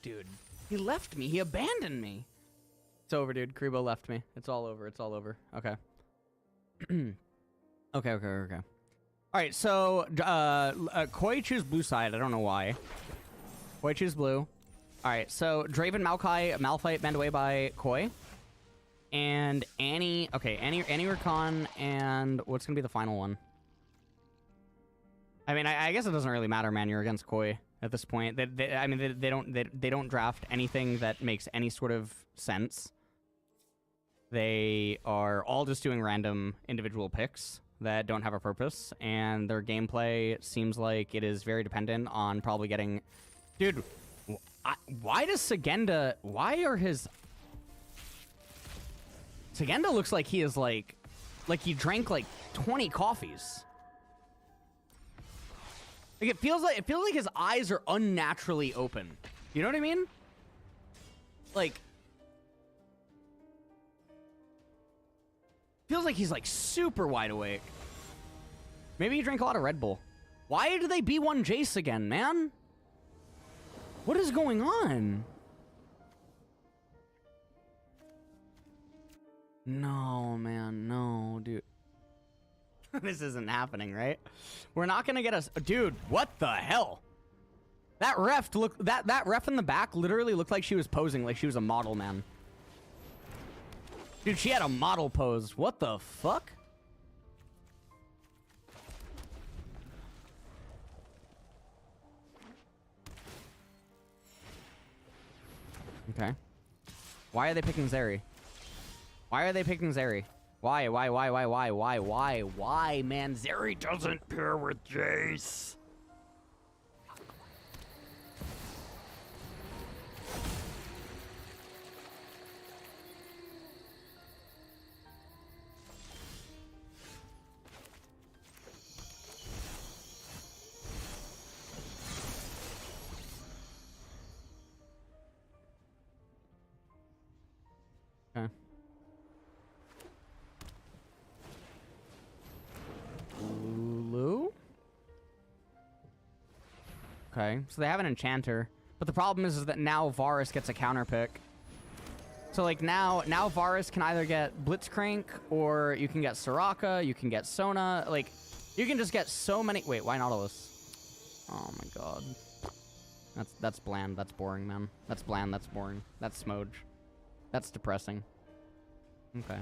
dude. He left me. He abandoned me. It's over, dude. Kribo left me. It's all over. It's all over. Okay. Okay. All right, so Koi choose blue side. I don't know why. Koi choose blue. All right, so Draven, Malphite banned away by Koi. And Annie, okay, Annie Recon, and what's gonna be the final one? I mean, I guess it doesn't really matter, man. You're against Koi at this point. They don't draft anything that makes any sort of sense. They are all just doing random individual picks that don't have a purpose, and their gameplay seems like it is very dependent on probably getting... Dude, why does Sagenda... Why are his... Sagenda looks like he is like he drank like 20 coffees. Like it feels like his eyes are unnaturally open. You know what I mean? Like feels like he's like super wide awake. Maybe he drank a lot of Red Bull. Why do they B1 Jace again, man? What is going on? No, man, no, dude. This isn't happening, right? We're not gonna get us, dude. What the hell? That ref that ref in the back literally looked like she was posing, like she was a model, man. Dude, she had a model pose. What the fuck? Okay. Why are they picking Zeri? Why are they picking Zeri? Why, man? Zeri doesn't pair with Jace. Okay. Lulu? Okay, so they have an enchanter. But the problem is that now Varus gets a counter pick. So like now Varus can either get Blitzcrank, or you can get Soraka, you can get Sona. Like, you can just get so many... Wait, why Nautilus? Oh my god. That's bland, that's boring, man. That's bland, that's boring. That's Smoj. That's depressing. Okay.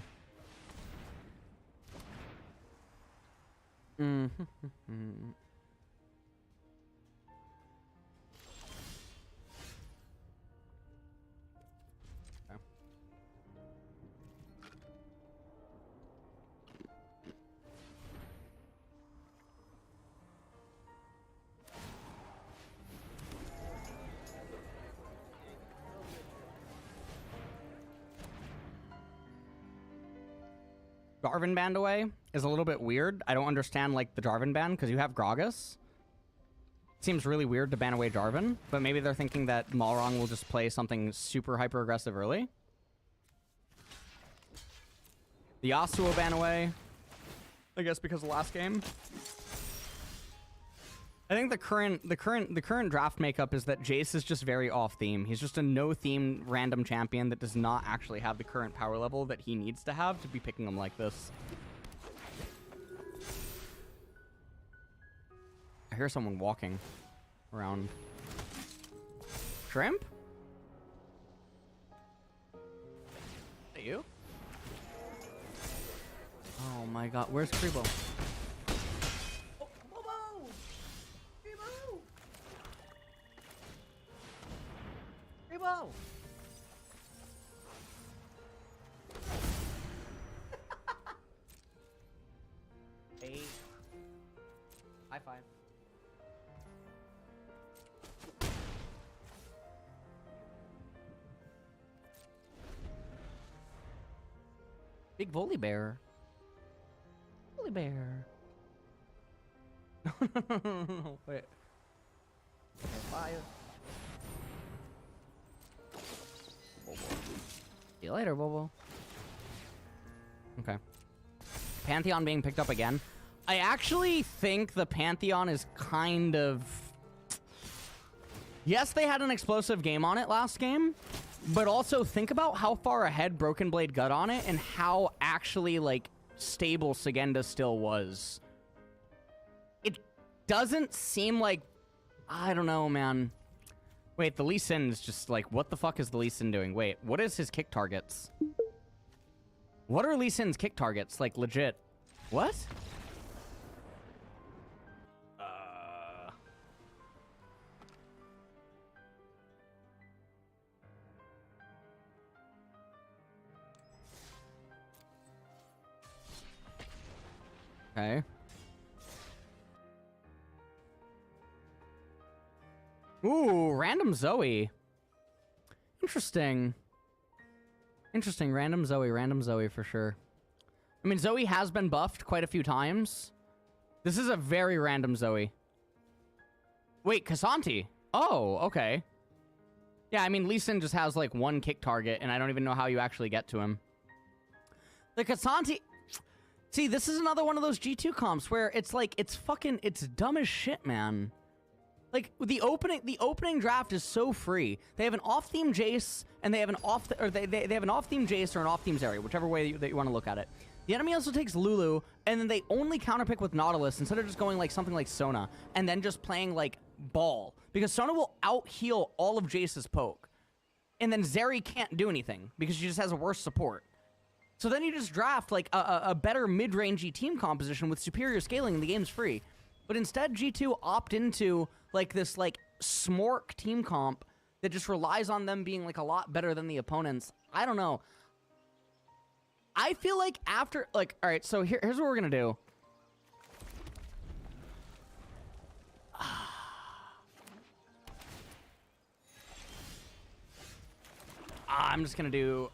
Jarvan banned away is a little bit weird. I don't understand, like, the Jarvan ban, because you have Gragas. Seems really weird to ban away Jarvan, but maybe they're thinking that Malrong will just play something super hyper-aggressive early. The Yasuo ban away, I guess because of last game. I think the current draft makeup is that Jace is just very off-theme. He's just a no-theme random champion that does not actually have the current power level that he needs to have to be picking him like this. I hear someone walking around. Shrimp? Is that you? Oh my god, where's Kribo? Whoa! Hey. High five. Big Volley Bear. Volley Bear. No, wait. Okay, 5. See you later, Bobo. Okay. Pantheon being picked up again. I actually think the Pantheon is kind of... Yes, they had an explosive game on it last game, but also think about how far ahead Broken Blade got on it and how actually, like, stable Sagenda still was. It doesn't seem like... I don't know, man. Wait, the Lee Sin is just like, what the fuck is the Lee Sin doing? Wait, what is his kick targets? What are Lee Sin's kick targets? Like, legit. What? Okay. Ooh, random Zoe. Interesting. Interesting, random Zoe for sure. I mean, Zoe has been buffed quite a few times. This is a very random Zoe. Wait, Casanti. Oh, okay. Yeah, I mean, Lee Sin just has, like, one kick target, and I don't even know how you actually get to him. The Casanti... See, this is another one of those G2 comps where it's like, it's dumb as shit, man. Like, the opening draft is so free. They have an off-theme Jace, and they have an they have an off-theme Jace or an off-theme Zeri, whichever way that you want to look at it. The enemy also takes Lulu, and then they only counterpick with Nautilus instead of just going like something like Sona, and then just playing like Ball. Because Sona will out-heal all of Jace's poke. And then Zeri can't do anything, because she just has a worse support. So then you just draft, like, a better mid-rangey team composition with superior scaling, and the game's free. But instead, G2 opt into, like, this, like, smork team comp that just relies on them being, like, a lot better than the opponents. I don't know. I feel like after, like, all right, so here's what we're gonna do. I'm just gonna do...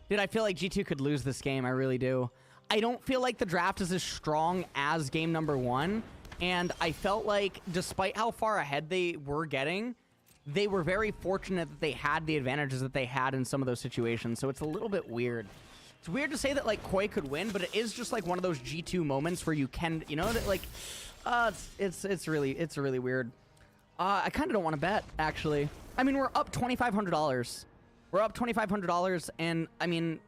Dude, I feel like G2 could lose this game. I really do. I don't feel like the draft is as strong as game number 1. And I felt like, despite how far ahead they were getting, they were very fortunate that they had the advantages that they had in some of those situations. So it's a little bit weird. It's weird to say that, like, Koi could win, but it is just, like, one of those G2 moments where you can, you know, that, like, it's really weird. I kind of don't want to bet, actually. I mean, we're up $2,500. We're up $2,500, and I mean,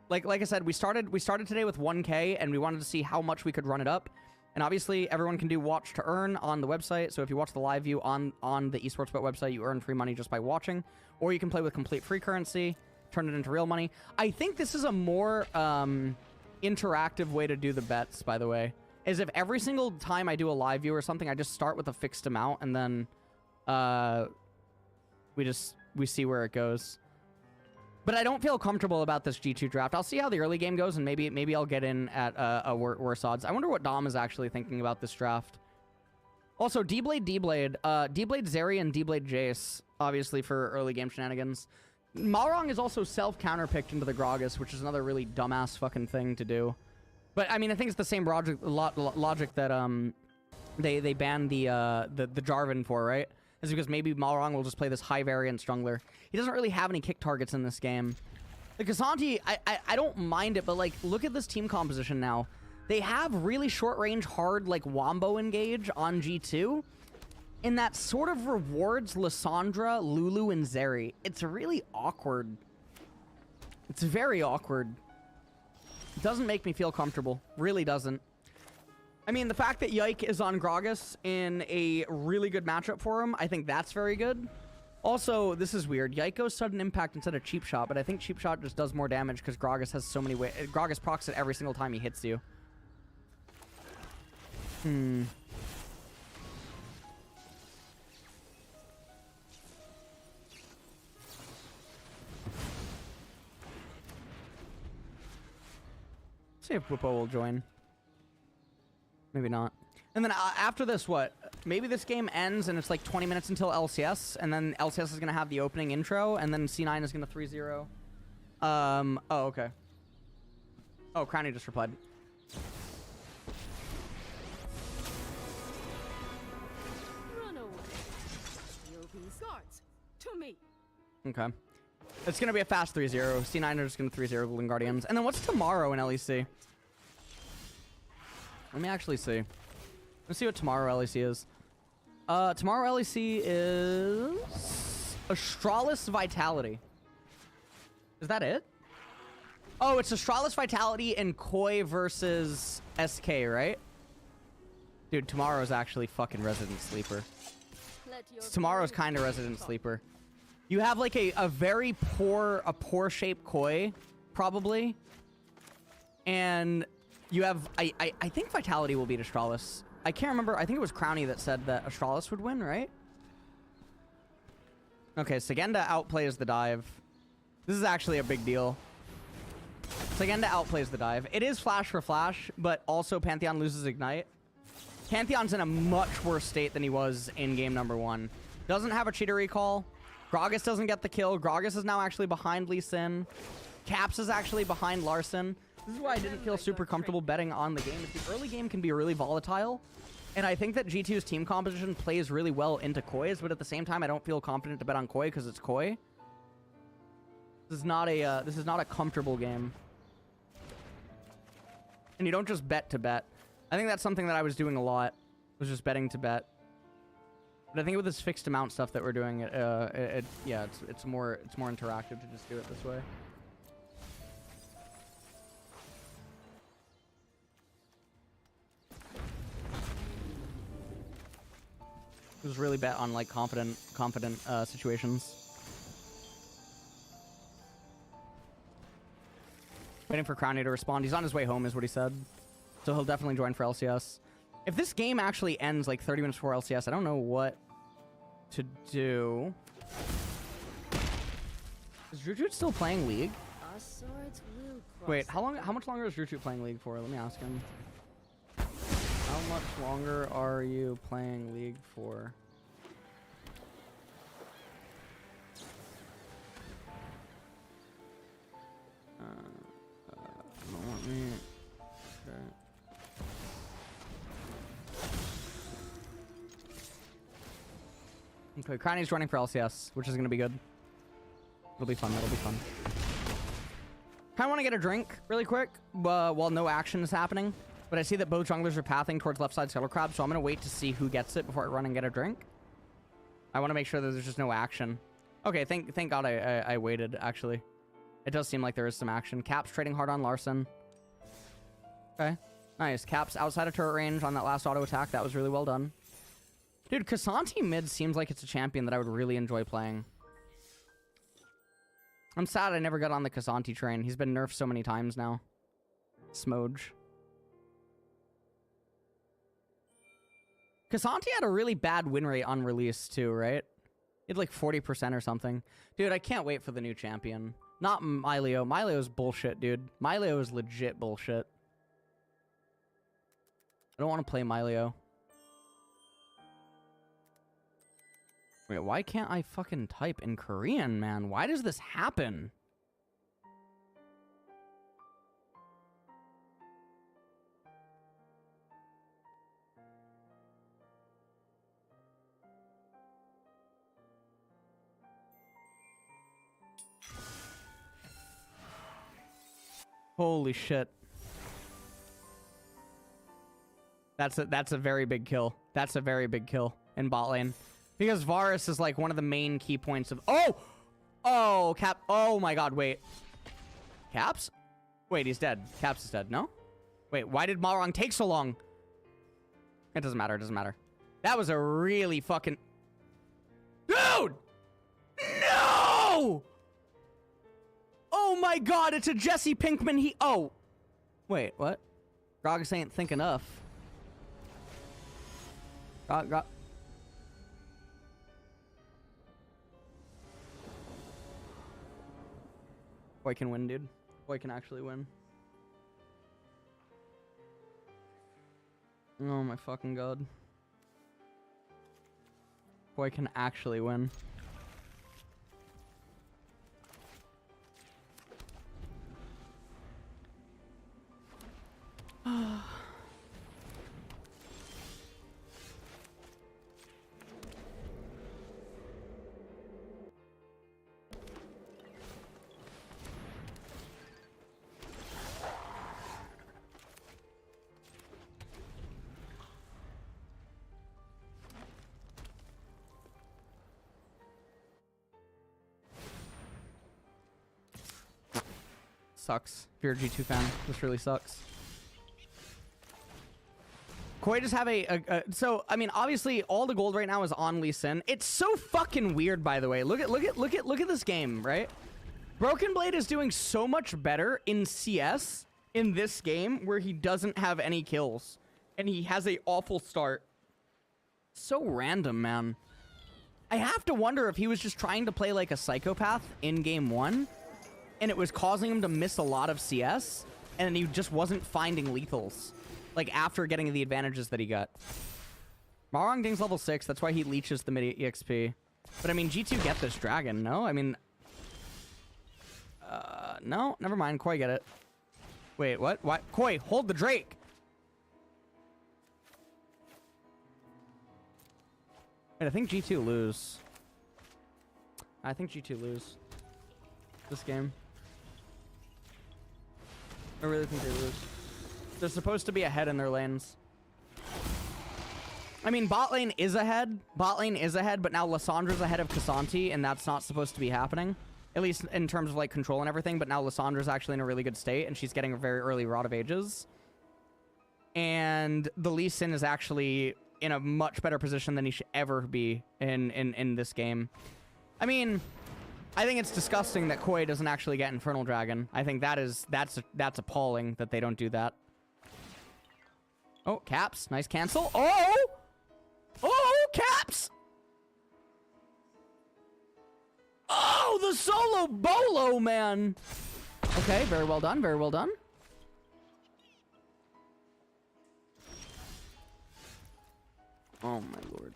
like I said, we started today with 1K, and we wanted to see how much we could run it up. And obviously, everyone can do watch to earn on the website. So if you watch the live view on the eSportsBet website, you earn free money just by watching, or you can play with complete free currency, turn it into real money. I think this is a more interactive way to do the bets. By the way, is if every single time I do a live view or something, I just start with a fixed amount, and then we see where it goes. But I don't feel comfortable about this G2 draft. I'll see how the early game goes, and maybe I'll get in at worse odds. I wonder what Dom is actually thinking about this draft. Also, D-Blade, Zeri, and D-Blade Jace, obviously, for early game shenanigans. Malrong is also self-counterpicked into the Gragas, which is another really dumbass fucking thing to do. But, I mean, I think it's the same logic that they banned the Jarvan for, right? Is because maybe Malrong will just play this high variance jungler. He doesn't really have any kick targets in this game. The Casanti, I don't mind it, but like, look at this team composition now. They have really short range, hard, like, Wombo engage on G2. And that sort of rewards Lissandra, Lulu, and Zeri. It's really awkward. It's very awkward. It doesn't make me feel comfortable. Really doesn't. I mean, the fact that Yike is on Gragas in a really good matchup for him, I think that's very good. Also, this is weird. Yike goes sudden impact instead of cheap shot, but I think cheap shot just does more damage because Gragas has so many ways. Gragas procs it every single time he hits you. See if Whippo will join. Maybe not. And then after this, what? Maybe this game ends and it's like 20 minutes until LCS, and then LCS is going to have the opening intro, and then C9 is going to 3-0. Oh, okay. Oh, Crowny just replied. Run away. You'll be guards to me. Okay. It's going to be a fast 3-0. C9 are just going to 3-0 Golden Guardians. And then what's tomorrow in LEC? Let me actually see. Let's see what tomorrow LEC is. Tomorrow LEC is Astralis Vitality. Is that it? Oh, it's Astralis Vitality and Koi versus SK, right? Dude, tomorrow's actually fucking Resident Sleeper. Tomorrow's kind of Resident Sleeper. You have like a very poor shaped Koi, probably. And you have, I think Vitality will beat Astralis. I can't remember. I think it was Crowny that said that Astralis would win, right? Okay, Sagenda outplays the dive. This is actually a big deal. Sagenda outplays the dive. It is flash for flash, but also Pantheon loses Ignite. Pantheon's in a much worse state than he was in game number 1. Doesn't have a cheater recall. Gragas doesn't get the kill. Gragas is now actually behind Lee Sin. Caps is actually behind Larson. This is why I didn't feel super comfortable betting on the game. The early game can be really volatile. And I think that G2's team composition plays really well into Koi's, but at the same time, I don't feel confident to bet on Koi because it's Koi. This is not a comfortable game. And you don't just bet to bet. I think that's something that I was doing a lot, was just betting to bet. But I think with this fixed amount stuff that we're doing, yeah, it's more interactive to just do it this way. It was really bet on like confident situations. Waiting for Crowny to respond. He's on his way home, is what he said. So he'll definitely join for LCS. If this game actually ends like 30 minutes before LCS, I don't know what to do. Is Druchut still playing League? Wait, how much longer is Druchut playing League for? Let me ask him. How much longer are you playing League for? Don't want me. Okay, Crowny's running for LCS, which is gonna be good. It'll be fun. It'll be fun. Kind of want to get a drink really quick while no action is happening. But I see that both junglers are pathing towards left side Scuttle Crab, so I'm going to wait to see who gets it before I run and get a drink. I want to make sure that there's just no action. Okay, thank God I waited, actually. It does seem like there is some action. Caps trading hard on Larson. Okay, nice. Caps outside of turret range on that last auto attack. That was really well done. Dude, K'Sante mid seems like it's a champion that I would really enjoy playing. I'm sad I never got on the K'Sante train. He's been nerfed so many times now. Smoj. K'Sante had a really bad win rate on release too, right? He had like 40% or something. Dude, I can't wait for the new champion. Not Myleo. Myleo's bullshit, dude. Myleo is legit bullshit. I don't want to play Myleo. Wait, why can't I fucking type in Korean, man? Why does this happen? Holy shit. That's a very big kill. That's a very big kill in bot lane. Because Varus is like one of the main key points of... Oh! Oh, Cap... Oh my god, wait. Caps? Wait, he's dead. Caps is dead, no? Wait, why did Malrong take so long? It doesn't matter, it doesn't matter. That was a really fucking... Dude! No! Oh my god, it's a Jesse Pinkman. He... Oh. Wait, what? Gragas ain't think enough. Boy can win, dude. Boy can actually win. Oh my fucking god. Boy can actually win. Sucks. If you're a G2 fan, this really sucks. Koi just have so I mean obviously all the gold right now is on Lee Sin. It's so fucking weird, by the way. Look at this game, right? Broken Blade is doing so much better in CS in this game where he doesn't have any kills and he has a awful start. So random, man. I have to wonder if he was just trying to play like a psychopath in game 1 and it was causing him to miss a lot of CS and he just wasn't finding lethals. Like, after getting the advantages that he got. Marwang Ding's level 6. That's why he leeches the mid EXP. But, I mean, G2 get this dragon, no? I mean... no? Never mind. Koi get it. Wait, what? What? Koi, hold the Drake! Wait, I think G2 lose. I think G2 lose. This game. I really think they lose. They're supposed to be ahead in their lanes. I mean, bot lane is ahead. Bot lane is ahead, but now Lissandra's ahead of K'Sante, and that's not supposed to be happening. At least in terms of, like, control and everything, but now Lissandra's actually in a really good state, and she's getting a very early Rod of Ages. And the Lee Sin is actually in a much better position than he should ever be in this game. I mean... I think it's disgusting that Koi doesn't actually get Infernal Dragon. I think that's appalling that they don't do that. Oh, Caps. Nice cancel. Oh! Oh, Caps! Oh, the solo bolo, man! Okay, very well done. Very well done. Oh, my lord.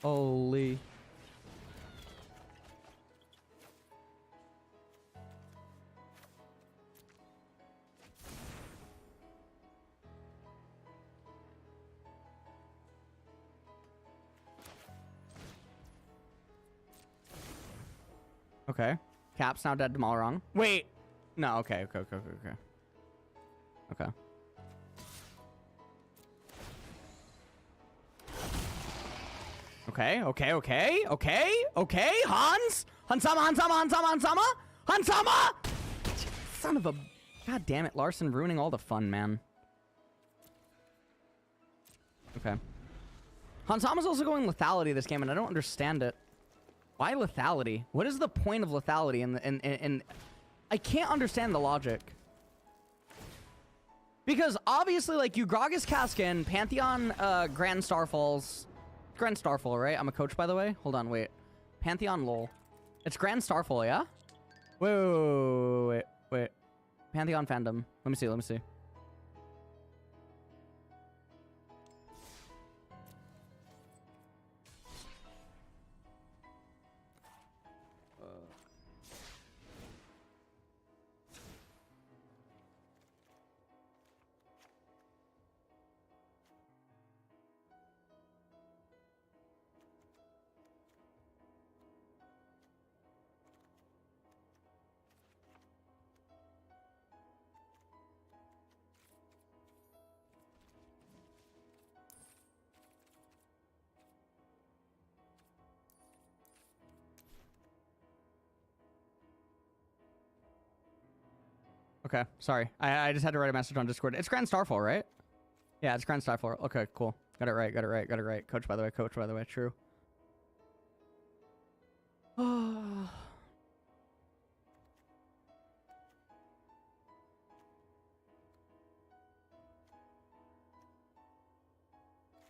Holy... Okay. Cap's now dead to Malrong. Wait! No, okay. Okay. Okay. Hans! Hansama! Son of a... God damn it, Larson ruining all the fun, man. Okay. Hansama's also going lethality this game, and I don't understand it. Why lethality? What is the point of lethality? And I can't understand the logic. Because obviously, like, you Gragas Kaskin, Pantheon, Grand Starfalls. Grand Starfall, right? I'm a coach, by the way. Hold on, wait. Pantheon lol. It's Grand Starfall, yeah? Wait. Pantheon fandom. Let me see. Okay, sorry. I just had to write a message on Discord. It's Grand Starfall, right? Yeah, it's Grand Starfall. Okay, cool. Got it right. Coach, by the way. True.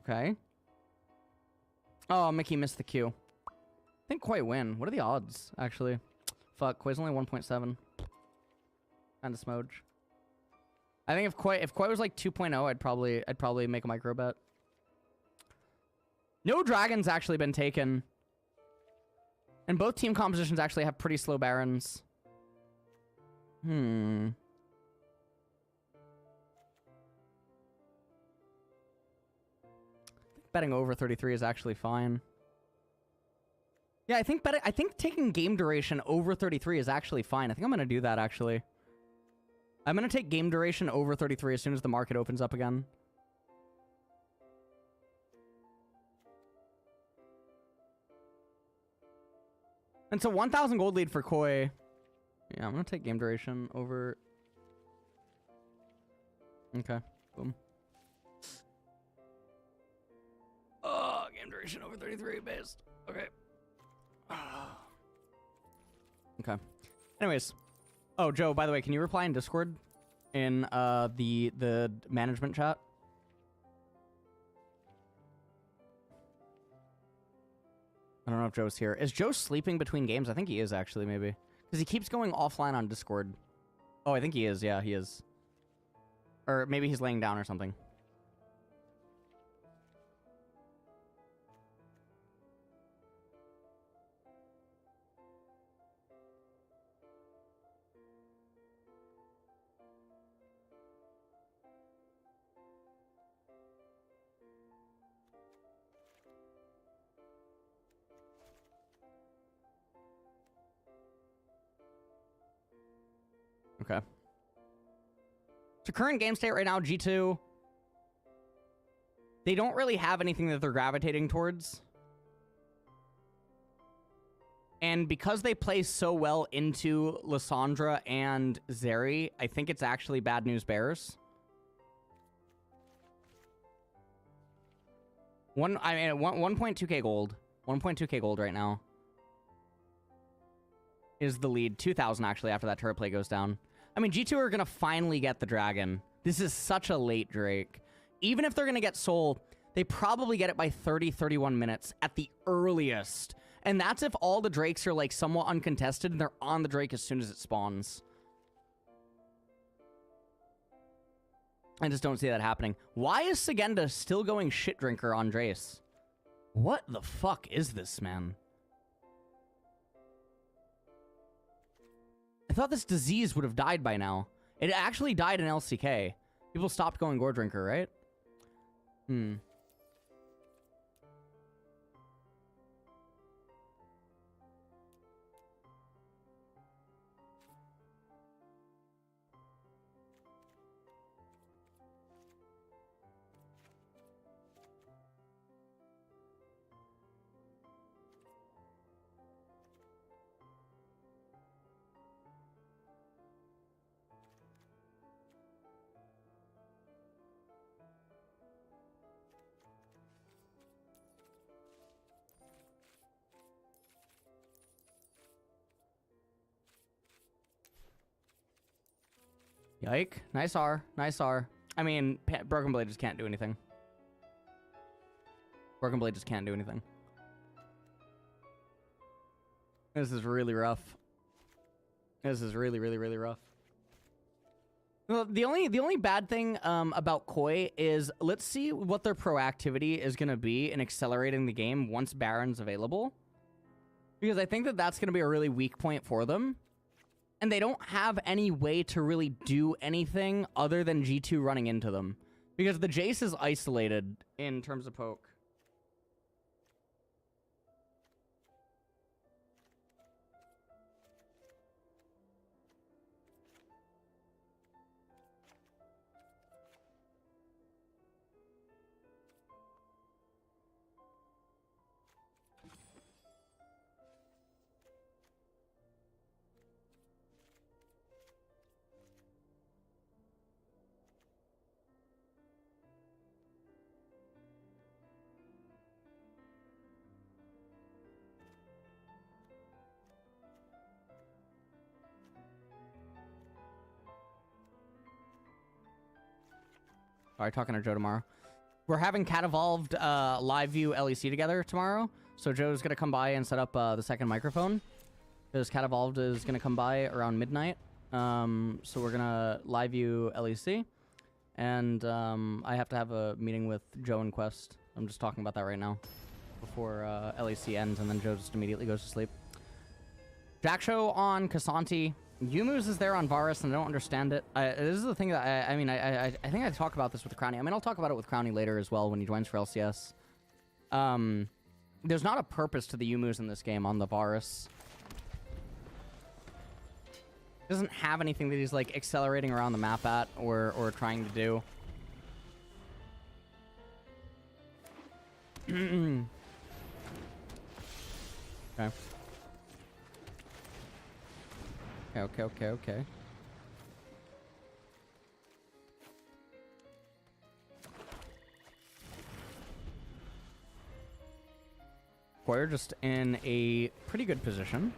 Okay. Oh, Mickey missed the Q. I think Koi win. What are the odds, actually? Fuck, Koi's only 1.7. Kind of smudge. I think if Koi was like 2.0, I'd probably make a micro bet. No dragon's actually been taken. And both team compositions actually have pretty slow barons. Betting over 33 is actually fine. Yeah, I think taking game duration over 33 is actually fine. I think I'm gonna do that actually. I'm gonna take game duration over 33 as soon as the market opens up again. And so 1,000 gold lead for Koi. Yeah, I'm gonna take game duration over. Okay, boom. Oh, game duration over 33 based. Okay. Okay. Anyways. Oh, Joe, by the way, can you reply in Discord in the management chat? I don't know if Joe's here. Is Joe sleeping between games? I think he is, actually, maybe. Because he keeps going offline on Discord. Oh, I think he is. Yeah, he is. Or maybe he's laying down or something. Okay. So current game state right now, G2, they don't really have anything that they're gravitating towards. And because they play so well into Lissandra and Zeri, I think it's actually bad news bears. 1.2k gold. 1.2k gold right now is the lead. 2,000 actually after that turret play goes down. I mean, G2 are going to finally get the dragon. This is such a late Drake. Even if they're going to get Soul, they probably get it by 30, 31 minutes at the earliest. And that's if all the Drakes are like somewhat uncontested and they're on the Drake as soon as it spawns. I just don't see that happening. Why is Sagenda still going shit drinker on Drace? What the fuck is this, man? I thought this disease would have died by now. It actually died in LCK. People stopped going Gore Drinker, right? Yike. Nice R. Nice R. I mean, Broken Blade just can't do anything. Broken Blade just can't do anything. This is really rough. This is really, really, really rough. Well, the only bad thing about Koi is let's see what their proactivity is going to be in accelerating the game once Baron's available. Because I think that that's going to be a really weak point for them. And they don't have any way to really do anything other than G2 running into them. Because the Jace is isolated in terms of poke. All right, talking to Joe tomorrow. We're having Cat Evolved live view LEC together tomorrow. So Joe's going to come by and set up the second microphone. Because Cat Evolved is going to come by around midnight. So we're going to live view LEC. And I have to have a meeting with Joe and Quest. I'm just talking about that right now. Before LEC ends, and then Joe just immediately goes to sleep. Jack Show on Kasanti. Yumu's is there on Varus, and I don't understand it. This is the thing that I think I talk about this with Crowny. I mean, I'll talk about it with Crowny later as well when he joins for LCS. There's not a purpose to the Yumu's in this game on the Varus. He doesn't have anything that he's like accelerating around the map at or trying to do. Okay. Okay. We're just in a pretty good position.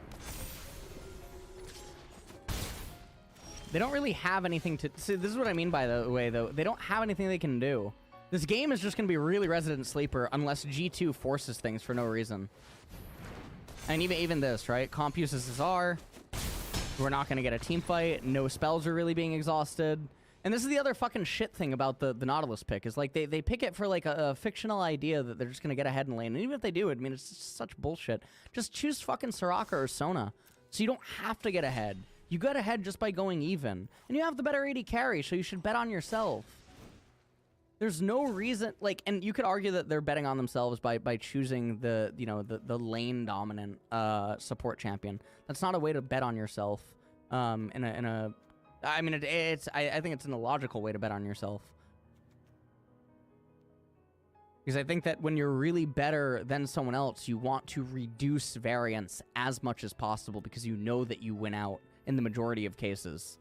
They don't really have anything to... See, this is what I mean by the way, though. They don't have anything they can do. This game is just going to be really Resident Sleeper unless G2 forces things for no reason. And even this, right? Comp uses his R. We're not going to get a team fight. No spells are really being exhausted. And this is the other fucking shit thing about the Nautilus pick, is like they pick it for like a fictional idea that they're just going to get ahead in lane. And even if they do, I mean, it's just such bullshit. Just choose fucking Soraka or Sona so you don't have to get ahead. You got ahead just by going even. And you have the better AD carry, so you should bet on yourself. There's no reason, like, and you could argue that they're betting on themselves by choosing the, you know, the lane dominant support champion. That's not a way to bet on yourself. I mean, I think it's an illogical way to bet on yourself. Because I think that when you're really better than someone else, you want to reduce variance as much as possible because you know that you win out in the majority of cases.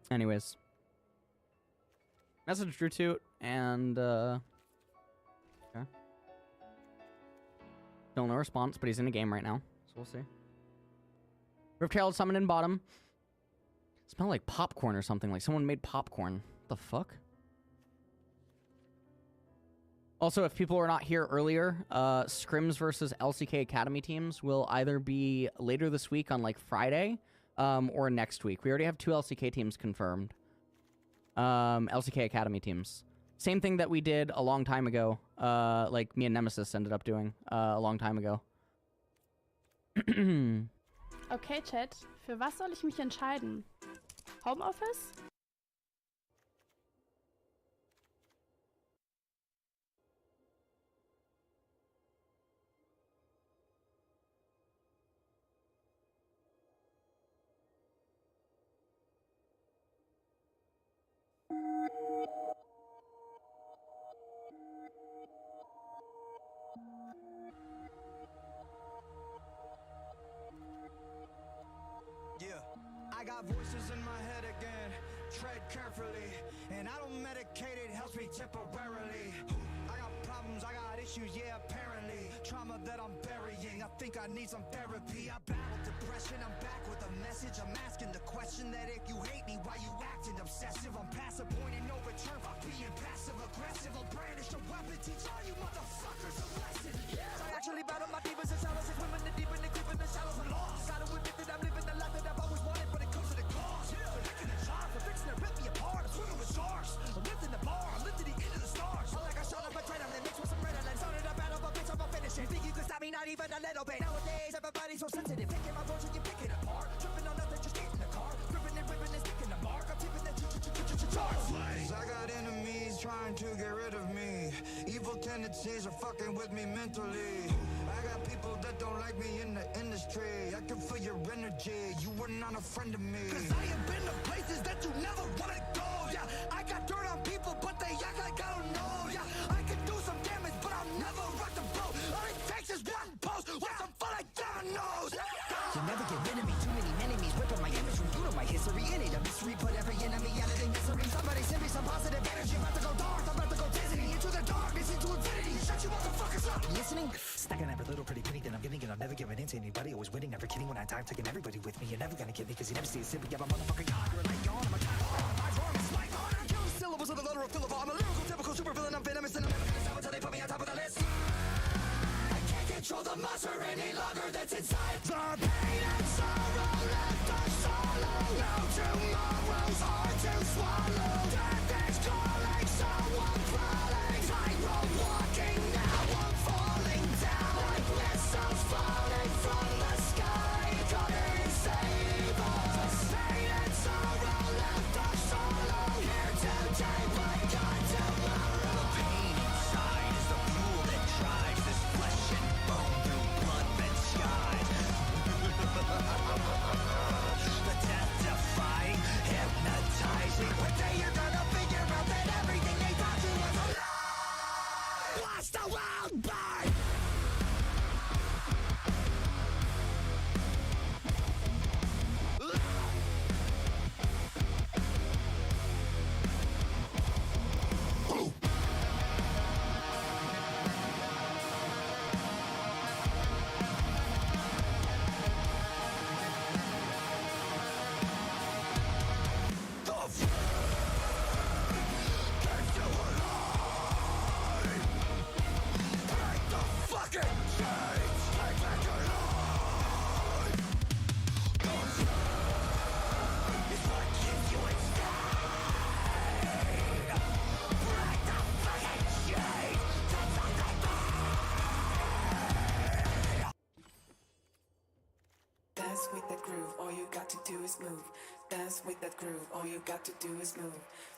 Anyways. Message Drew Toot and okay. Still no response, but he's in the game right now. So we'll see. Rift Herald summoned in bottom. Smell like popcorn or something. Like someone made popcorn. What the fuck? Also, if people were not here earlier, Scrims versus LCK Academy teams will either be later this week on like Friday or next week. We already have 2 LCK teams confirmed. LCK Academy teams. Same thing that we did a long time ago. Like me and Nemesis ended up doing a long time ago. Okay, Chat. Für was soll ich mich entscheiden? Homeoffice? I got voices in my head again, tread carefully, and I don't medicate, it helps me temporarily. I got problems, I got issues, yeah, apparently. Trauma that I'm burying, I think I need some therapy. I battled depression, I'm back with a message. I'm asking the question that if you hate me, why you acting obsessive? I'm past a point and no return by being passive aggressive. I'll brandish a weapon, teach all you motherfuckers a lesson. I actually battle my demons and shadows, and swimming the deep and the creep in the shadows. I'm lost. I don't admit that I'm living the life that I've always wanted, but it comes to the cost. They're licking the jar, for fixing to rip me apart. I'm swimming with sharks. I'm lifting the bar, I'm lifting the end of the stars. I'm like a shot of potato that mixed with some red and started a battle, but bitch, I'm gonna finish it. Think you can stop me, not even a little bit. Nowadays, everybody's so sensitive. Picking my words and you pick it apart. Tripping on nothing, just get in the car. Ripping and ripping and sticking the mark. I'm tipping the charts. I got enemies trying to get rid of me. Evil tendencies are fucking with me mentally. I got people that don't like me in the industry. I can feel your energy, you were not a friend of me. Cause I have been to places that you never wanna go. Yeah, I got dirt on people, but they act like I don't know. Yeah, I can do some damage, but I'll never rock the boat. All it takes is one post, with some fun like dominoes. You'll never get rid of me, too many enemies ripping my imagery. You know my history, it ain't a mystery. Put every enemy out of the misery. Somebody send me some positive energy. I'm about to go dark, I'm about to go Disney. Into the darkness, into infinity. Shut you motherfuckers up. Listening? Stacking every little pretty penny that I'm getting, and I'm never giving in to anybody. Always winning, never kidding when I die. Taking everybody with me. You're never gonna get me, cause you never see a sip. Yeah, I'm a motherfucking god. You're like yawn, I'm a god. I'm wrong, it's like on. I'm killing syllables of the letter of Philip. I'm a lyrical, typical supervillain. I'm venomous, and I'm never gonna stop until they put me on top of the list. I can't control the monster any longer that's inside. The pain and sorrow left us solo. No tomorrow's hard to swallow. Death is calling, so I'm crawling. Tightrope walking, now I'm falling down. Like missiles falling from the sky. Come and save us. Pain and sorrow left us solo. Here today, but gone tomorrow. The pain inside is the fuel that drives this flesh and bone through blood and skies. The death-defying, hypnotizing. One day you're gonna Dance with that groove, all you got to do is move.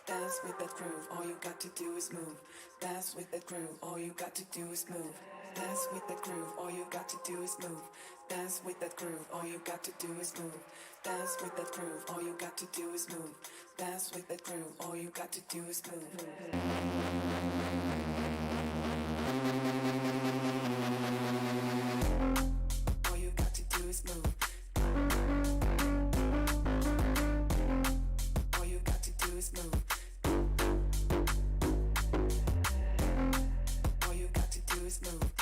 Dance with that groove, all you got to do is move. Dance with that groove, all you got to do is move. Dance with that groove, all you got to do is move. Dance with that groove, all you got to do is move. Dance with that groove, all you got to do is move. Dance with that groove, all you got to do is move. All you got to do is move. All you got to do is move. All you got to do is move.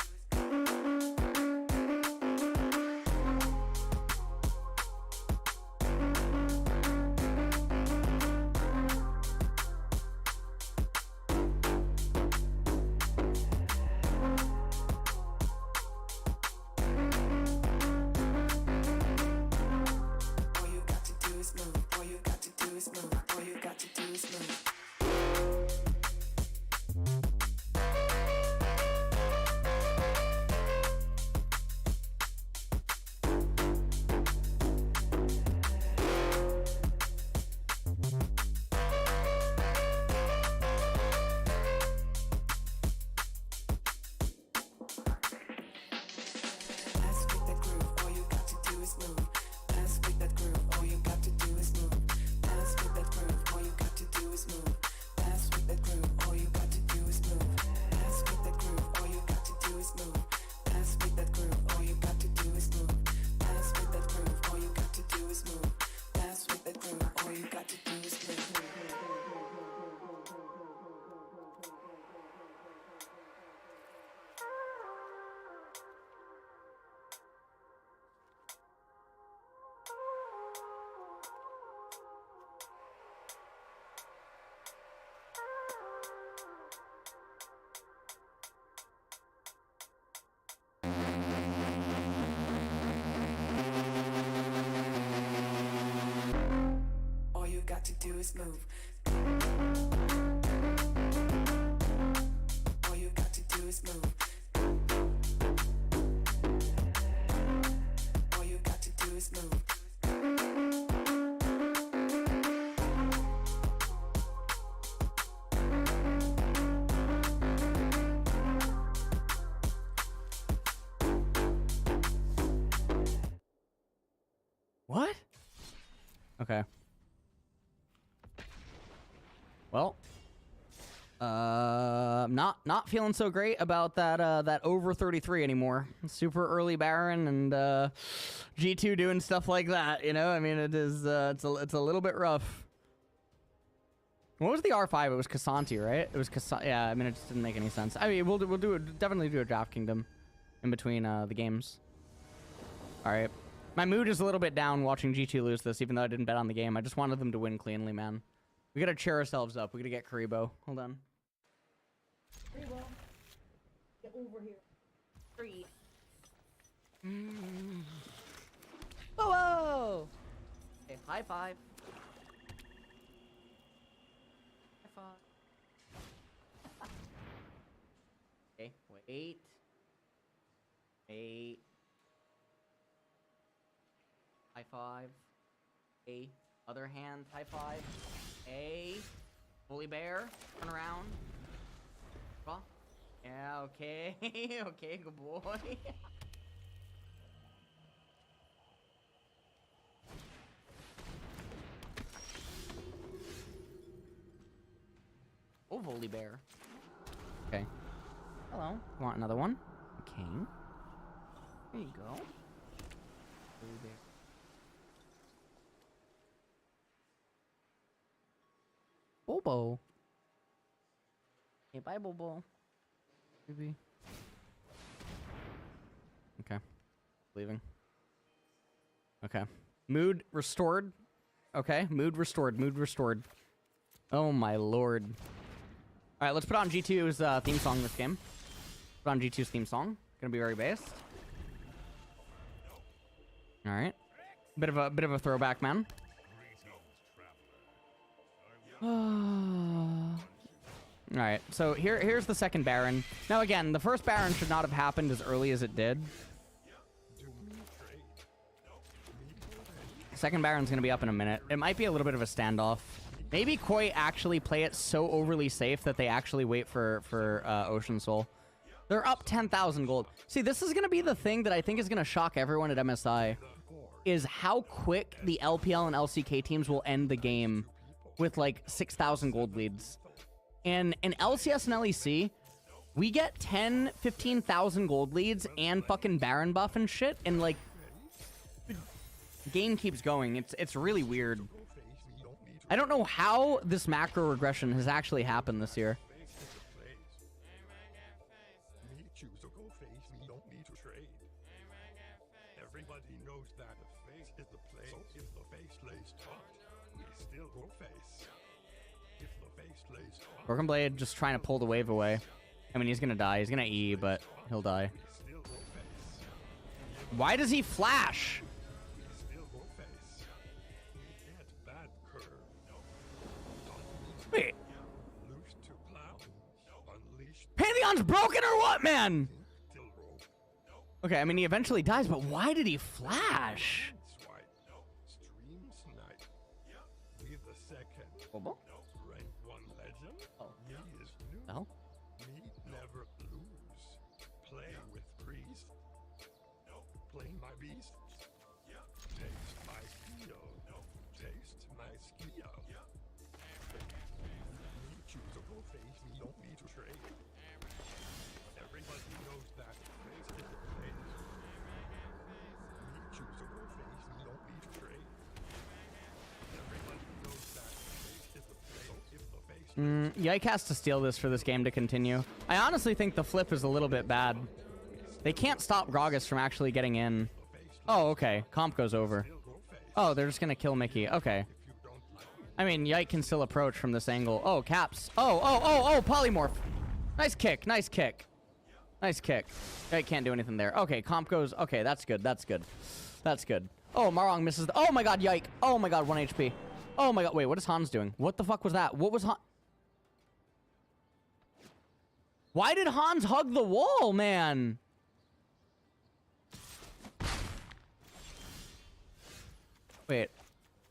All you got to do is move. All you got to do is move. All you got to do is move. Dance with that groove, all you got to do is move. Dance with that groove, all you got to do is move. Dance with that groove, all you got to do is move. Dance with that groove, all you got to do is move. Dance with that groove, all you got to do is move. Dance with that groove, all you got to do is move. Dance with that groove, all you got to do is move. Dance with that groove, all you got to do is move. All you got to do is move. All you got to do is move. All you got to do is move. What? Okay. Well, not feeling so great about that over 33 anymore. Super early Baron and G2 doing stuff like that. You know, I mean, it is it's a little bit rough. What was the R5? It was Kassanti, right? It was Kassanti. Yeah, I mean, it just didn't make any sense. I mean, we'll definitely do a Draft Kingdom in between the games. All right. My mood is a little bit down watching G2 lose this, even though I didn't bet on the game. I just wanted them to win cleanly, man. We gotta cheer ourselves up. We gotta get Karibo. Hold on. Karibo, get over here. 3. Whoa, whoa! Okay, high five. High five. Okay, wait. Wait. High five. A. Other hand, high five. A. Bully bear. Turn around. Draw. Yeah, okay. Okay, good boy. Oh, Volley bear. Okay. Hello. Want another one? Okay. There you go. Volley bear. Bobo. Hey, bye, Bobo. Maybe. Okay. Leaving. Okay. Mood restored. Okay. Mood restored. Mood restored. Oh, my lord. All right, let's put on G2's theme song this game. Put on G2's theme song. Gonna be very based. All right. Bit of a throwback, man. Alright, so here's the second Baron. Now again, the first Baron should not have happened as early as it did. Second Baron's gonna be up in a minute. It might be a little bit of a standoff. Maybe Koi actually play it so overly safe that they actually wait for Ocean Soul. They're up 10,000 gold. See, this is gonna be the thing that I think is gonna shock everyone at MSI, is how quick the LPL and LCK teams will end the game with like 6,000 gold leads. And in LCS and LEC, we get 10, 15,000 gold leads and fucking Baron buff and shit, and like, the game keeps going. It's really weird. I don't know how this macro regression has actually happened this year. Everybody knows that a face is the place. So if the face lays taut, we still go face. If the face lays taut, Broken Blade just trying to pull the wave away. I mean, he's gonna die. He's gonna E, but he'll die. still go face. Why does he flash? Still go face. We get bad curve. Wait, Loose to cloud. Unleash Pantheon's broken or what, man? till roll. Okay, I mean, he eventually dies, but why did he flash? Swipe. Stream snipe. We the second. Oh, Rank 1 legend. Me is new. the hell? Me never lose. Play with priest. Play my beast. Taste my skill. Taste my skill. Me choose a go face. Me don't need to trade. Everybody knows that face is the place. Me choose a go face. Me don't need to trade. Everybody knows that face is the place. So if the face Yike has to steal this for this game to continue. I honestly think the flip is a little bit bad. They can't stop Gragas from actually getting in. Oh, okay. Comp goes over. Oh, they're just gonna kill Mickey. Okay. I mean, Yike can still approach from this angle. Oh, Caps. Oh, Polymorph. Nice kick. Nice kick. Nice kick. Yike can't do anything there. Okay, Comp goes. Okay, that's good. That's good. That's good. Oh, Marong misses. Oh my god, Yike. Oh my god, 1 HP. Oh my god. Wait, what is Hans doing? What the fuck was that? What was Hans? Why did Hans hug the wall, man? Wait.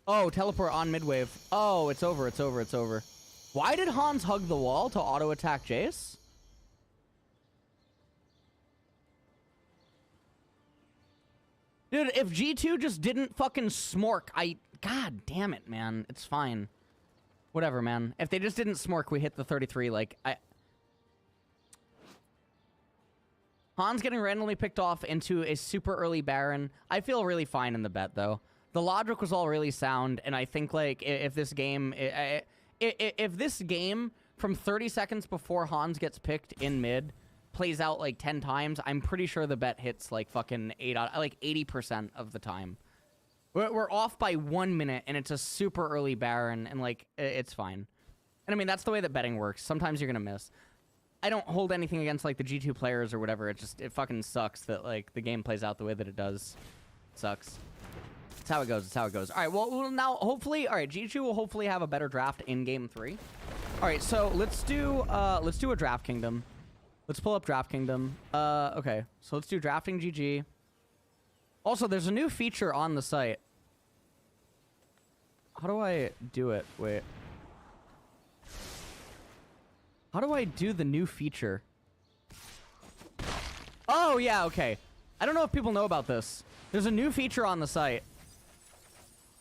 Oh, teleport on midwave. Oh, it's over, it's over, it's over. Why did Hans hug the wall to auto-attack Jace? Dude, if G2 just didn't fucking smork, God damn it, man. It's fine. Whatever, man. If they just didn't smork, we hit the 33, like, Hans getting randomly picked off into a super early Baron. I feel really fine in the bet, though. The logic was all really sound, and I think, like, if this game... If this game, from 30 seconds before Hans gets picked in mid, plays out, like, 10 times, I'm pretty sure the bet hits, like, fucking 80% of the time. We're off by 1 minute, and it's a super early Baron, and, like, it's fine. And, I mean, that's the way that betting works. Sometimes you're gonna miss. I don't hold anything against, like, the G2 players or whatever. It fucking sucks that, like, the game plays out the way that it does. It sucks. It's how it goes. It's how it goes. All right, well, now, hopefully... All right, G2 will hopefully have a better draft in Game 3. All right, so let's do a Draft Kingdom. Let's pull up Draft Kingdom. Okay, so let's do Drafting GG. Also, there's a new feature on the site. How do I do it? Wait. How do I do the new feature? Oh, yeah, okay. I don't know if people know about this. There's a new feature on the site,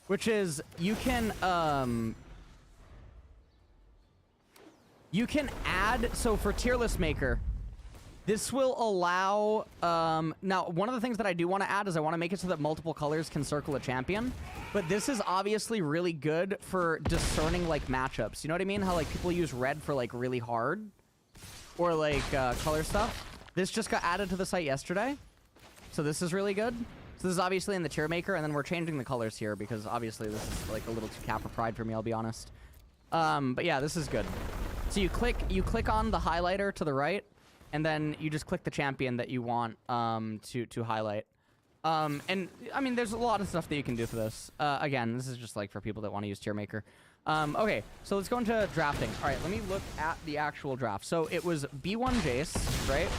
which is you can add, so for tier list maker, this will allow, now one of the things that I do want to add is I want to make it so that multiple colors can circle a champion, but this is obviously really good for discerning, like, matchups. You know what I mean? How, like, people use red for, like, really hard, or, like, color stuff. This just got added to the site yesterday, so this is really good. So this is obviously in the tier maker, and then we're changing the colors here because obviously this is, like, a little too Kappa pride for me, I'll be honest. But yeah, this is good. So you click on the highlighter to the right, and then you just click the champion that you want to highlight. And I mean, there's a lot of stuff that you can do for this. Again, this is just like for people that want to use tier maker. Okay, so let's go into drafting. All right, let me look at the actual draft. So it was B1 Jace, right?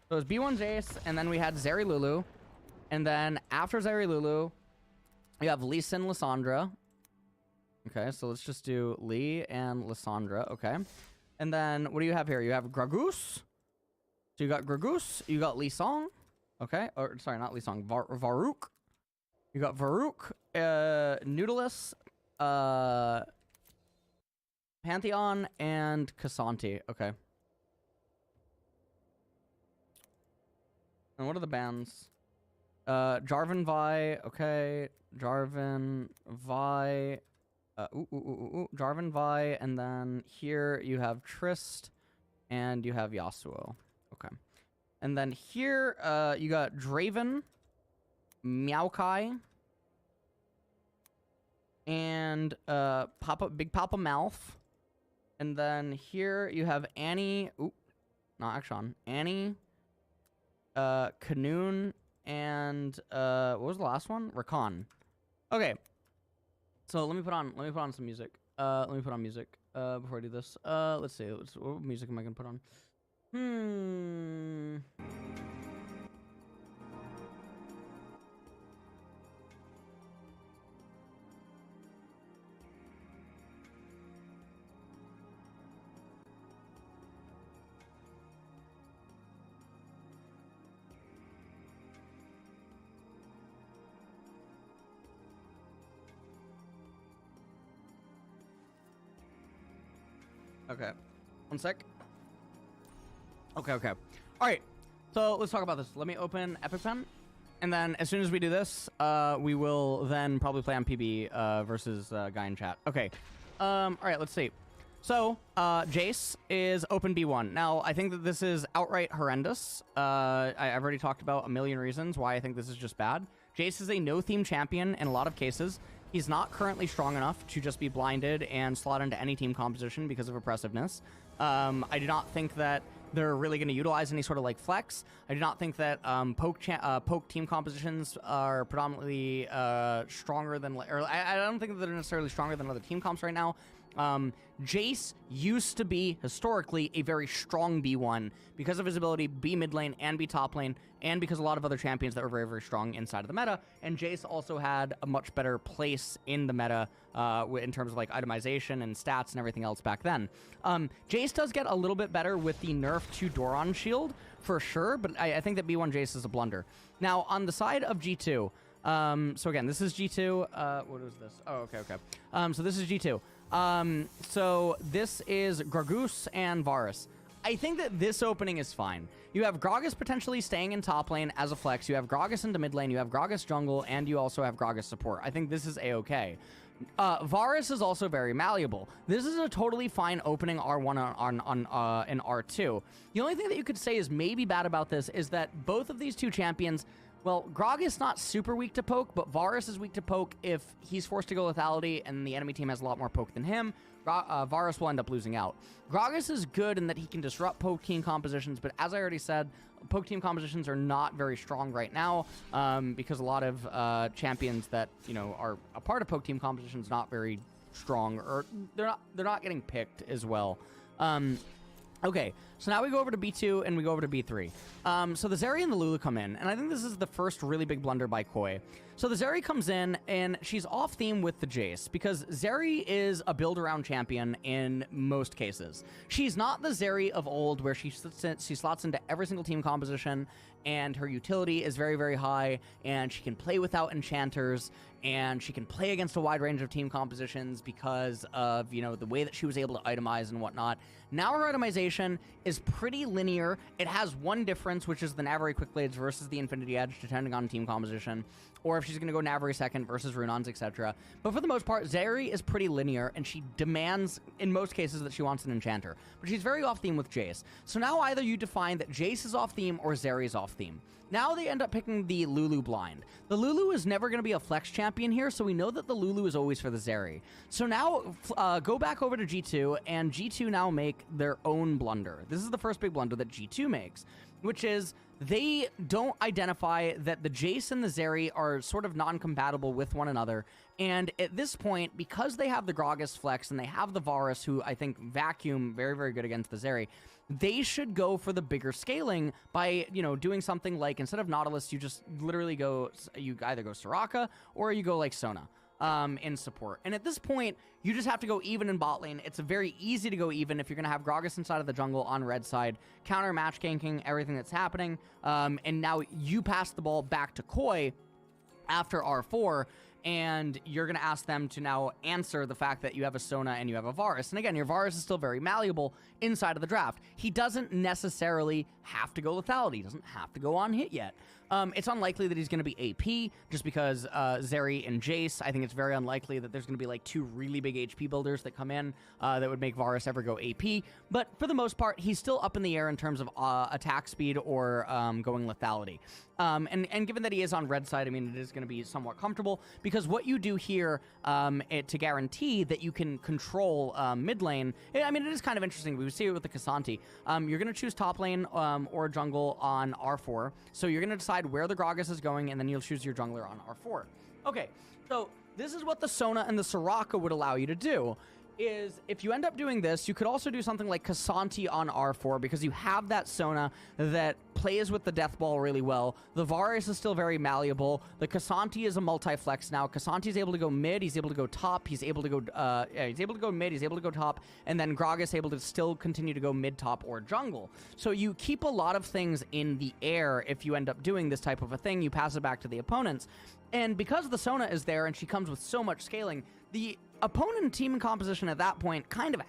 So it was B1 Jace, and then we had Zeri Lulu. And then after Zeri Lulu, You have Lee Sin, Lysandra. Okay, so let's just do Lee and Lysandra. Okay. And then what do you have here? You have Gragus. So you got Gragus. You got Lee Song. Okay. Or sorry, not Lee Song. Varuk. You got Varuk. Noodless. Pantheon and Kassanti. Okay. And what are the bands? Jarvan Vi. Okay. Jarvan Vi. Jarvan Vi, and then here you have Trist, and you have Yasuo. Okay. And then here, you got Draven, Maokai, and Big Papa Mouth. And then here you have Annie, not Akshan, Annie, Kanoon, and what was the last one? Rakan. Okay. So let me put on some music. Let me put on music before I do this. Let's see. What music am I gonna put on? Okay. One sec. Okay. All right. So let's talk about this. Let me open EpicPen. And then as soon as we do this, we will then probably play on PB versus guy in chat. Okay. All right, let's see. So, Jace is open B1. Now, I think that this is outright horrendous. I've already talked about a million reasons why I think this is just bad. Jace is a no-theme champion in a lot of cases. He's not currently strong enough to just be blinded and slot into any team composition because of oppressiveness. I do not think that they're really going to utilize any sort of like flex. I do not think that poke team compositions are predominantly stronger than, or I don't think that they're necessarily stronger than other team comps right now. Jace used to be historically a very strong B1 because of his ability to be mid lane and be top lane, and because a lot of other champions that were very, very strong inside of the meta. And Jace also had a much better place in the meta in terms of like itemization and stats and everything else back then. Jace does get a little bit better with the nerf to Doran shield for sure, but I think that B1 Jace is a blunder. Now on the side of G2, so again, this is G2. What is this? Oh, okay. So this is G2. So this is Gragus and Varus. I think that this opening is fine. You have Gragas potentially staying in top lane as a flex. You have Gragas into mid lane. You have Gragas jungle, and you also have Gragas support. I think this is a-okay. Varus is also very malleable. This is a totally fine opening R1 in R2. The only thing that you could say is maybe bad about this is that both of these two champions, well, Grog is not super weak to poke, but Varus is weak to poke if he's forced to go lethality and the enemy team has a lot more poke than him. Varus will end up losing out. Gragas is good in that he can disrupt poke team compositions, but as I already said, poke team compositions are not very strong right now because a lot of champions that are a part of poke team compositions not very strong, or they're not getting picked as well. Okay, so now we go over to B2 and we go over to B3. So the Zeri and the Lulu come in, and I think this is the first really big blunder by Koi. So the Zeri comes in, and she's off theme with the Jace, because Zeri is a build-around champion in most cases. She's not the Zeri of old, where she slots into every single team composition, and her utility is very, very high, and she can play without enchanters, and she can play against a wide range of team compositions because of, the way that she was able to itemize and whatnot. Now her itemization is pretty linear. It has one difference, which is the Navari Quickblades versus the Infinity Edge, depending on team composition, or if she's going to go Navari second versus Runons, etc. But for the most part, Zeri is pretty linear, and she demands, in most cases, that she wants an enchanter. But she's very off-theme with Jace. So now either you define that Jace is off-theme or Zeri is off-theme. Now they end up picking the Lulu blind. The Lulu is never going to be a flex champion here, so we know that the Lulu is always for the Zeri. So now go back over to G2, and G2 now make their own blunder. This is the first big blunder that G2 makes. which is they don't identify that the Jace and the Zeri are sort of non-compatible with one another. And at this point, because they have the Gragas flex and they have the Varus, who I think vacuum very, very good against the Zeri, they should go for the bigger scaling by, you know, doing something like, instead of Nautilus, you just literally go, you either go Soraka or you go like Sona in support. And at this point, you just have to go even in bot lane. It's very easy to go even if you're going to have Gragas inside of the jungle on red side, counter match ganking everything that's happening. And now you pass the ball back to Koi after R4, and you're going to ask them to now answer the fact that you have a Sona and you have a Varus. And again, your Varus is still very malleable inside of the draft. He doesn't necessarily have to go lethality. He doesn't have to go on hit yet. It's unlikely that he's going to be AP, just because Zeri and Jace, I think it's very unlikely that there's going to be like 2 really big HP builders that come in that would make Varus ever go AP. But for the most part, he's still up in the air in terms of attack speed or going lethality. And given that he is on red side, I mean, it is going to be somewhat comfortable, because what you do here to guarantee that you can control mid lane, I mean, it is kind of interesting. We see it with the Kassanti. You're going to choose top lane or jungle on R4. So you're going to decide where the Gragas is going, and then you'll choose your jungler on R4. Okay, so this is what the Sona and the Soraka would allow you to do. Is if you end up doing this, you could also do something like Kassanti on R4, because you have that Sona that plays with the Death Ball really well. The Varus is still very malleable. The Kassanti is a multi-flex now. Kassanti is able to go mid, he's able to go top, he's able to go he's able to go mid, he's able to go top, and then Gragas able to still continue to go mid, top, or jungle. So you keep a lot of things in the air if you end up doing this type of a thing. You pass it back to the opponents. And because the Sona is there and she comes with so much scaling, the opponent team composition at that point kind of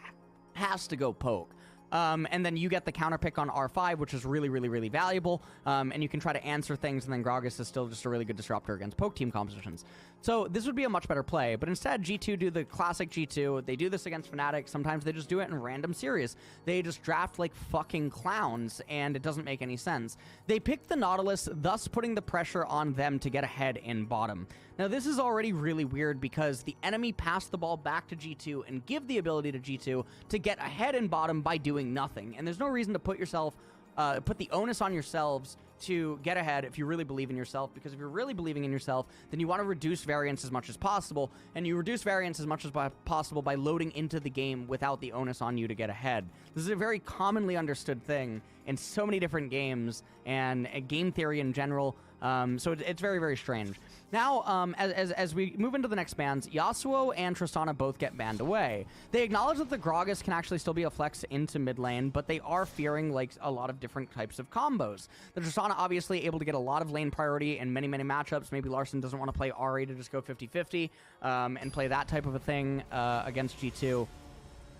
has to go poke. And then you get the counter pick on R5, which is really, really, really valuable. And you can try to answer things, and then Gragas is still just a really good disruptor against poke team compositions. So this would be a much better play. But instead, G2 do the classic G2. They do this against Fnatic. Sometimes they just do it in random series. They just draft like fucking clowns, and it doesn't make any sense. They pick the Nautilus, thus putting the pressure on them to get ahead in bottom. Now, this is already really weird, because the enemy passed the ball back to G2 and give the ability to G2 to get ahead in bottom by doing nothing. And there's no reason to put the onus on yourselves to get ahead if you really believe in yourself, because if you're really believing in yourself, then you want to reduce variance as much as possible, and you reduce variance as much as possible by loading into the game without the onus on you to get ahead. This is a very commonly understood thing in so many different games and game theory in general. So it's very, very strange. Now, as we move into the next bans, Yasuo and Tristana both get banned away. They acknowledge that the Gragas can actually still be a flex into mid lane, but they are fearing like a lot of different types of combos. The Tristana obviously able to get a lot of lane priority in many, many matchups. Maybe Larson doesn't want to play Ahri to just go 50-50 and play that type of a thing against G2.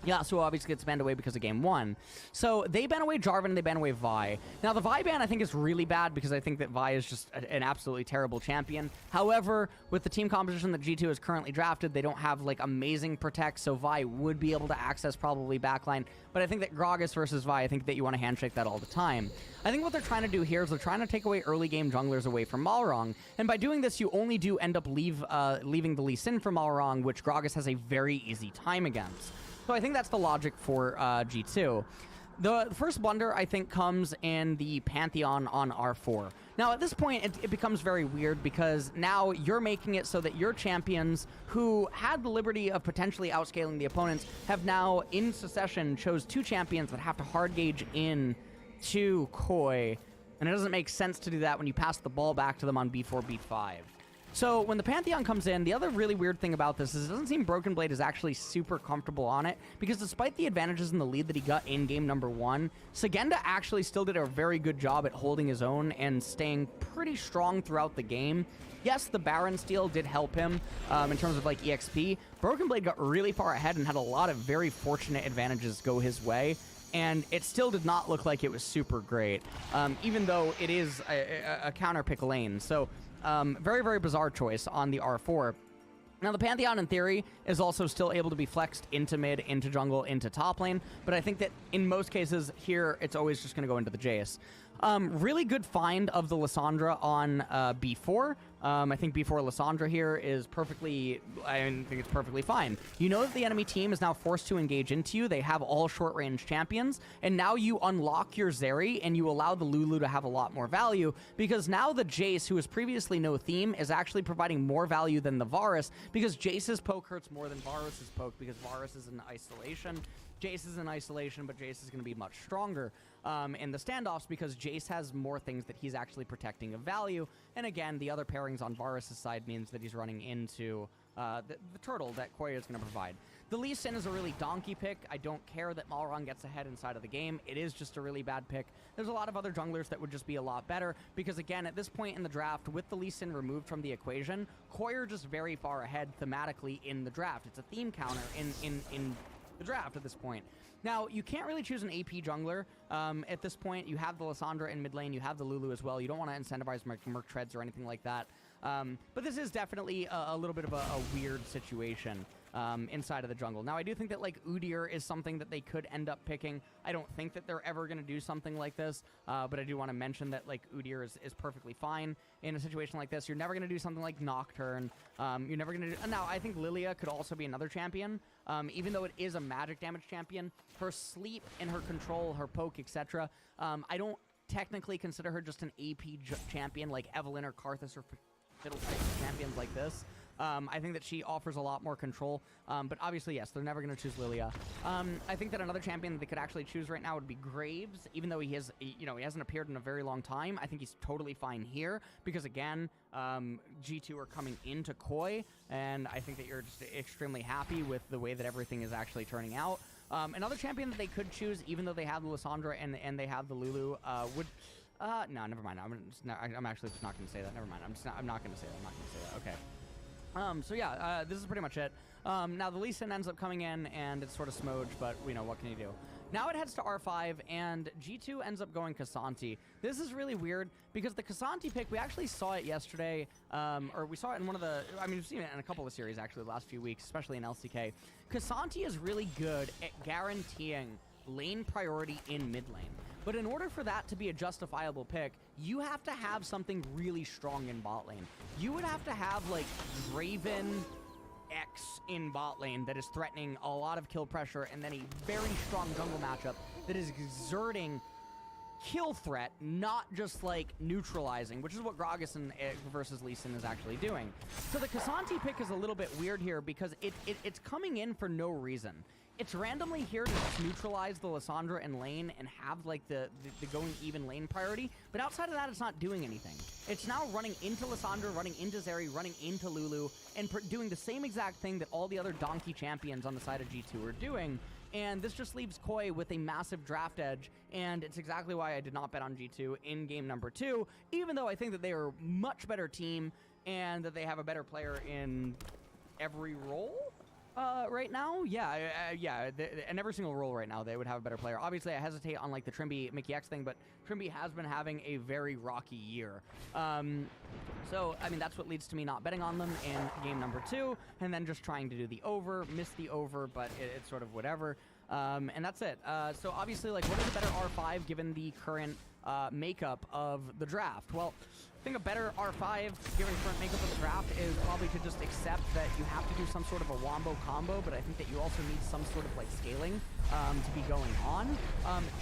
Yasuo obviously gets banned away because of game 1. So they ban away Jarvan, they ban away Vi. Now the Vi ban I think is really bad, because I think that Vi is just an absolutely terrible champion. However, with the team composition that G2 is currently drafted, they don't have like amazing protect, so Vi would be able to access probably backline. But I think that Gragas versus Vi, I think that you want to handshake that all the time. I think what they're trying to do here is they're trying to take away early game junglers away from Malrong. And by doing this, you only do end up leaving the Lee Sin for Malrong, which Gragas has a very easy time against. So I think that's the logic for G2. The first blunder, I think, comes in the Pantheon on R4. Now, at this point, it becomes very weird, because now you're making it so that your champions, who had the liberty of potentially outscaling the opponents, have now, in succession, chose 2 champions that have to hard gauge in to Koi. And it doesn't make sense to do that when you pass the ball back to them on B4, B5. So when the Pantheon comes in, the other really weird thing about this is it doesn't seem Broken Blade is actually super comfortable on it, because despite the advantages in the lead that he got in game number 1, Sagenda actually still did a very good job at holding his own and staying pretty strong throughout the game. Yes, the Baron steal did help him in terms of like EXP. Broken Blade got really far ahead and had a lot of very fortunate advantages go his way. And it still did not look like it was super great, even though it is a counter pick lane. So very, very bizarre choice on the R4. Now, the Pantheon, in theory, is also still able to be flexed into mid, into jungle, into top lane. But I think that in most cases here, it's always just going to go into the Jace. Really good find of the Lissandra on B4, I think before Lissandra here is perfectly, I think it's perfectly fine. You know that the enemy team is now forced to engage into you. They have all short-range champions, and now you unlock your Zeri, and you allow the Lulu to have a lot more value, because now the Jace, who was previously no theme, is actually providing more value than the Varus, because Jace's poke hurts more than Varus's poke, because Varus is in isolation. Jace is in isolation, but Jace is going to be much stronger in the standoffs because Jace has more things that he's actually protecting of value. And again, the other pairings on Varus' side means that he's running into the turtle that Koya is going to provide. The Lee Sin is a really donkey pick. I don't care that Malron gets ahead inside of the game. It is just a really bad pick. There's a lot of other junglers that would just be a lot better because, again, at this point in the draft, with the Lee Sin removed from the equation, Koya just very far ahead thematically in the draft. It's a theme counter in the draft at this point. Now, you can't really choose an AP jungler at this point. You have the Lissandra in mid lane. You have the Lulu as well. You don't want to incentivize Merc Treads or anything like that. But this is definitely a little bit of a weird situation inside of the jungle. Now, I do think that, like, Udyr is something that they could end up picking. I don't think that they're ever going to do something like this, but I do want to mention that, like, Udyr is perfectly fine in a situation like this. You're never going to do something like Nocturne. You're never going to do... Now, I think Lilia could also be another champion. Even though it is a magic damage champion, her sleep and her control, her poke, etc., I don't technically consider her just an AP champion like Evelynn or Karthus or fiddle type champions like this. I think that she offers a lot more control, but obviously, yes, they're never going to choose Lilia. I think that another champion that they could actually choose right now would be Graves, even though he hasn't appeared in a very long time. I think he's totally fine here because, again, G2 are coming into Koi, and I think that you're just extremely happy with the way that everything is actually turning out. Another champion that they could choose, even though they have the Lissandra and they have the Lulu, would... no, never mind. I'm actually just not going to say that. Never mind. I'm not going to say that. I'm not going to say that. Okay. So yeah, this is pretty much it. Now the Lee Sin ends up coming in, and it's sort of smooge, but what can you do? Now it heads to R5, and G2 ends up going K'Sante. This is really weird, because the K'Sante pick, we actually saw it yesterday, or we saw it in one of the... I mean, we've seen it in a couple of series, actually, the last few weeks, especially in LCK. K'Sante is really good at guaranteeing lane priority in mid lane. But in order for that to be a justifiable pick, you have to have something really strong in bot lane. You would have to have, like, Draven X in bot lane that is threatening a lot of kill pressure, and then a very strong jungle matchup that is exerting kill threat, not just, like, neutralizing, which is what Gragas versus Lee Sin is actually doing. So the K'Sante pick is a little bit weird here because it's coming in for no reason. It's randomly here to just neutralize the Lissandra in lane and have, like, the going even lane priority, but outside of that, it's not doing anything. It's now running into Lissandra, running into Zeri, running into Lulu, and doing the same exact thing that all the other donkey champions on the side of G2 are doing, and this just leaves Koi with a massive draft edge, and it's exactly why I did not bet on G2 in game number 2, even though I think that they are a much better team, and that they have a better player in every role? Right now, in every single role right now, they would have a better player. Obviously, I hesitate on, like, the Trimby Mickey X thing, but Trimby has been having a very rocky year. So, I mean, that's what leads to me not betting on them in game number 2, and then just trying to do the over, miss the over, but it's sort of whatever. And that's it. So, obviously, like, what is a better R5 given the current makeup of the draft? Well, I think a better R5, given current makeup of the draft, is probably to just accept that you have to do some sort of a wombo combo, but I think that you also need some sort of, like, scaling to be going on.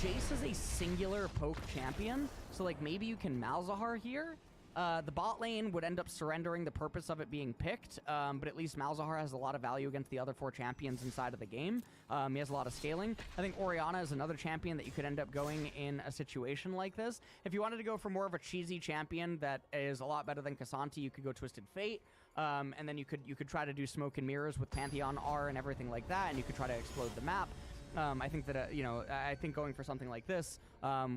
Jace is a singular poke champion, so, like, maybe you can Malzahar here. The bot lane would end up surrendering the purpose of it being picked, but at least Malzahar has a lot of value against the other 4 champions inside of the game. He has a lot of scaling. I think Orianna is another champion that you could end up going in a situation like this. If you wanted to go for more of a cheesy champion that is a lot better than K'Sante, you could go Twisted Fate, and then you could try to do Smoke and Mirrors with Pantheon R and everything like that, and you could try to explode the map. I think that, I think going for something like this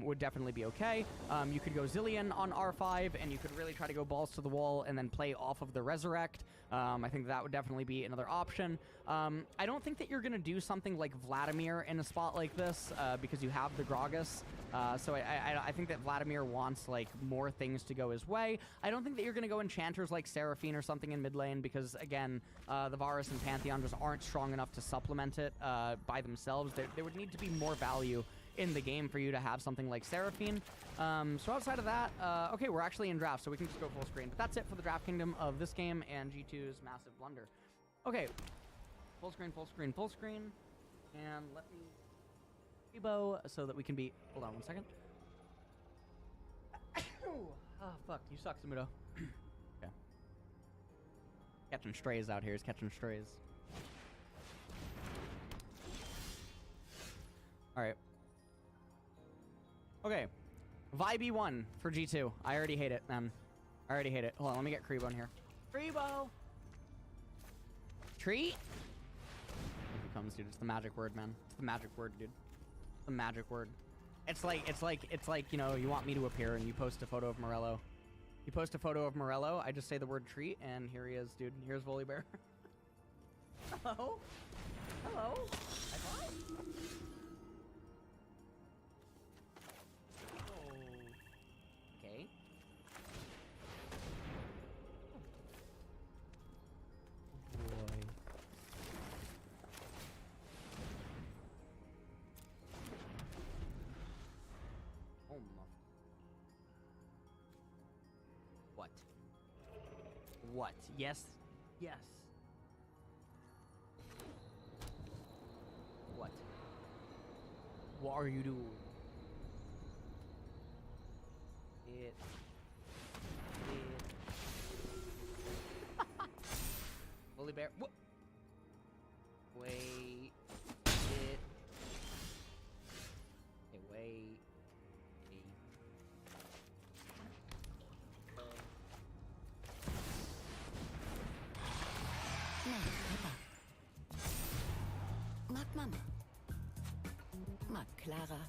would definitely be okay. You could go Zillion on R5, and you could really try to go balls to the wall and then play off of the Resurrect. I think that would definitely be another option. I don't think that you're going to do something like Vladimir in a spot like this because you have the Gragas. So I think that Vladimir wants, like, more things to go his way. I don't think that you're going to go enchanters like Seraphine or something in mid lane because, again, the Varus and Pantheon just aren't strong enough to supplement it by themselves. There would need to be more value in the game for you to have something like Seraphine. So outside of that, okay, we're actually in draft, so we can just go full screen. But that's it for the draft kingdom of this game and G2's massive blunder. Okay, full screen, full screen, full screen. And let me rebo so that we can be... Hold on one second. Oh, fuck. You suck, Samudo. Okay. Catching strays out here. He's catching strays. Alright. Okay. Vibey 1 for G2. I already hate it, man. I already hate it. Hold on, let me get Krebo in here. Krebo! Treat? Here he comes, dude. It's the magic word, man. It's the magic word, dude. It's the magic word. It's like, you know, you want me to appear and you post a photo of Morello. You post a photo of Morello, I just say the word treat, and here he is, dude. Here's Volibear. Hello? Hello? High five? Oh. Okay. Oh boy. Oh my. What? What? Yes? Yes. What? What are you doing? It. Bully bear. What? Wait. It. Okay, wait. No, Papa. Mag Mama. Mag Clara.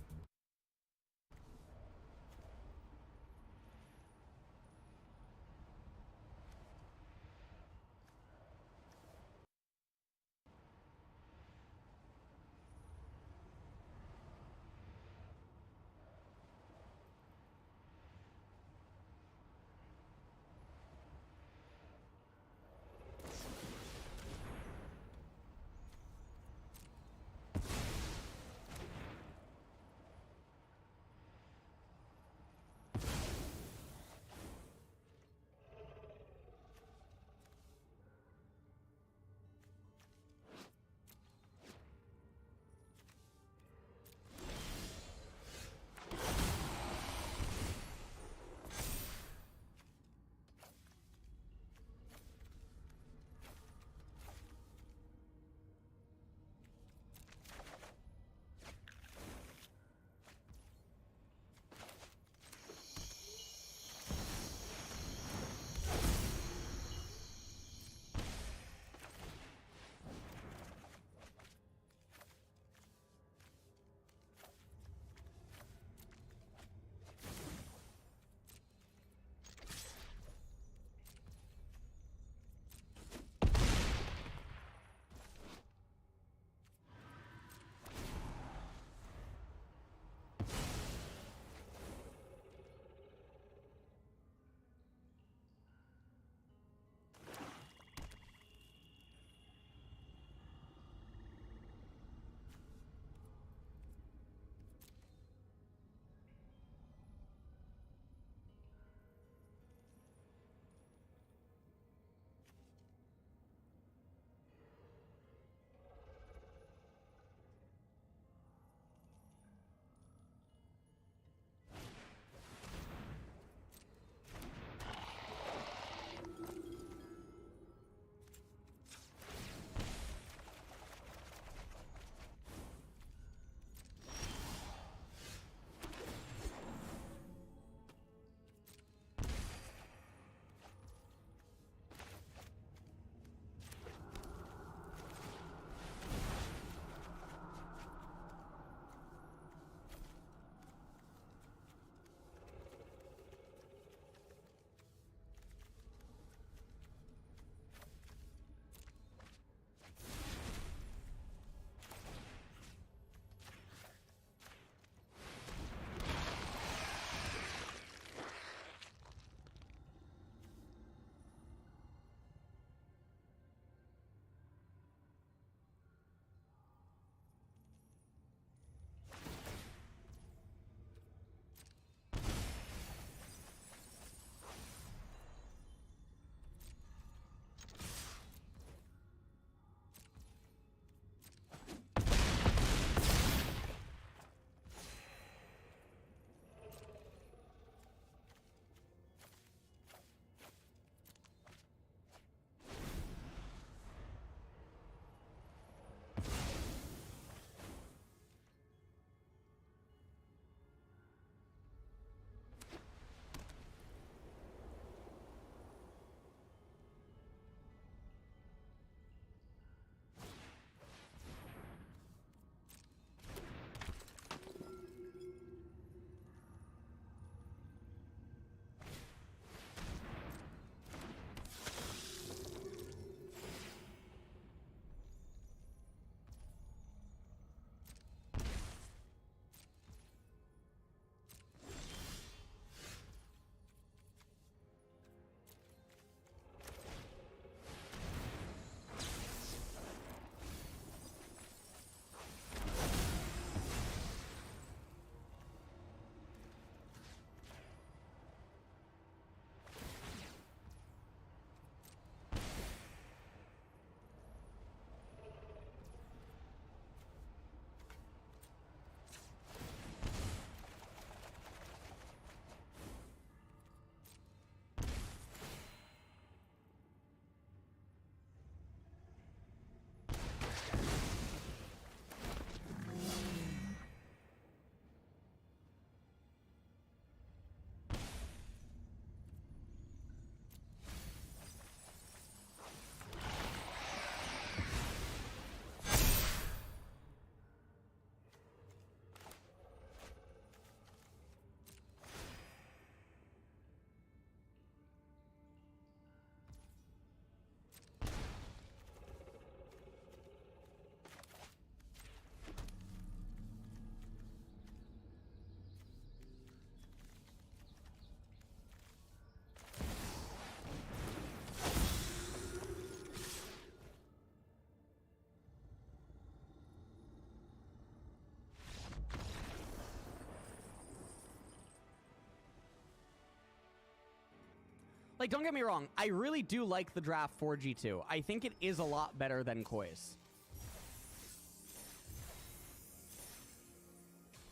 Like, don't get me wrong. I really do like the draft for G2. I think it is a lot better than Koi's.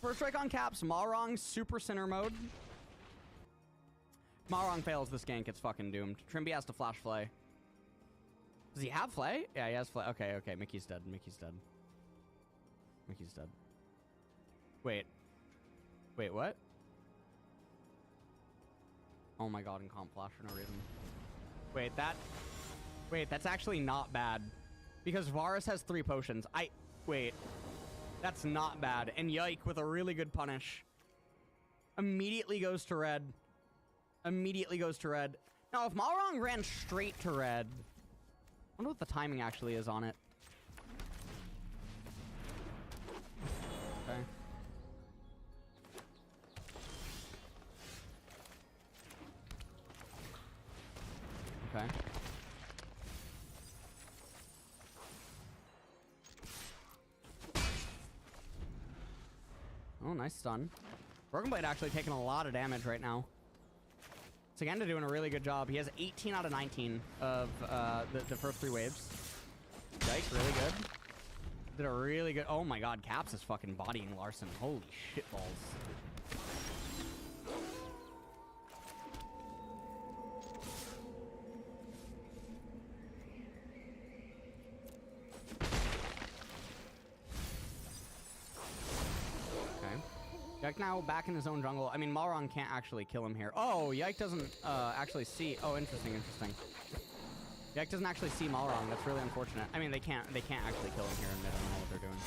First strike on caps, Malrong, super center mode. Malrong fails this gank, it's fucking doomed. Trimby has to flash flay. Does he have flay? Yeah, he has flay. Okay, okay, Mickey's dead. Mickey's dead. Mickey's dead. Wait. Wait, what? Oh my god, and comp flash for no reason. Wait, that's actually not bad. Because Varus has 3 potions. Wait. That's not bad. And Yike with a really good punish. Immediately goes to red. Immediately goes to red. Now, if Malrong ran straight to red... I wonder what the timing actually is on it. Okay. Okay. Oh, nice stun. Broken Blade actually taking a lot of damage right now. Saganda doing a really good job. He has 18 out of 19 of the first 3 waves. Yike, really good. Did a really good... Oh my god, Caps is fucking bodying Larson. Holy shitballs. Yike now back in his own jungle. I mean, Malrong can't actually kill him here. Oh, Yike doesn't actually see... Oh, interesting, interesting. Yike doesn't actually see Malrong. That's really unfortunate. I mean, they can't actually kill him here in mid. I don't know what they're doing.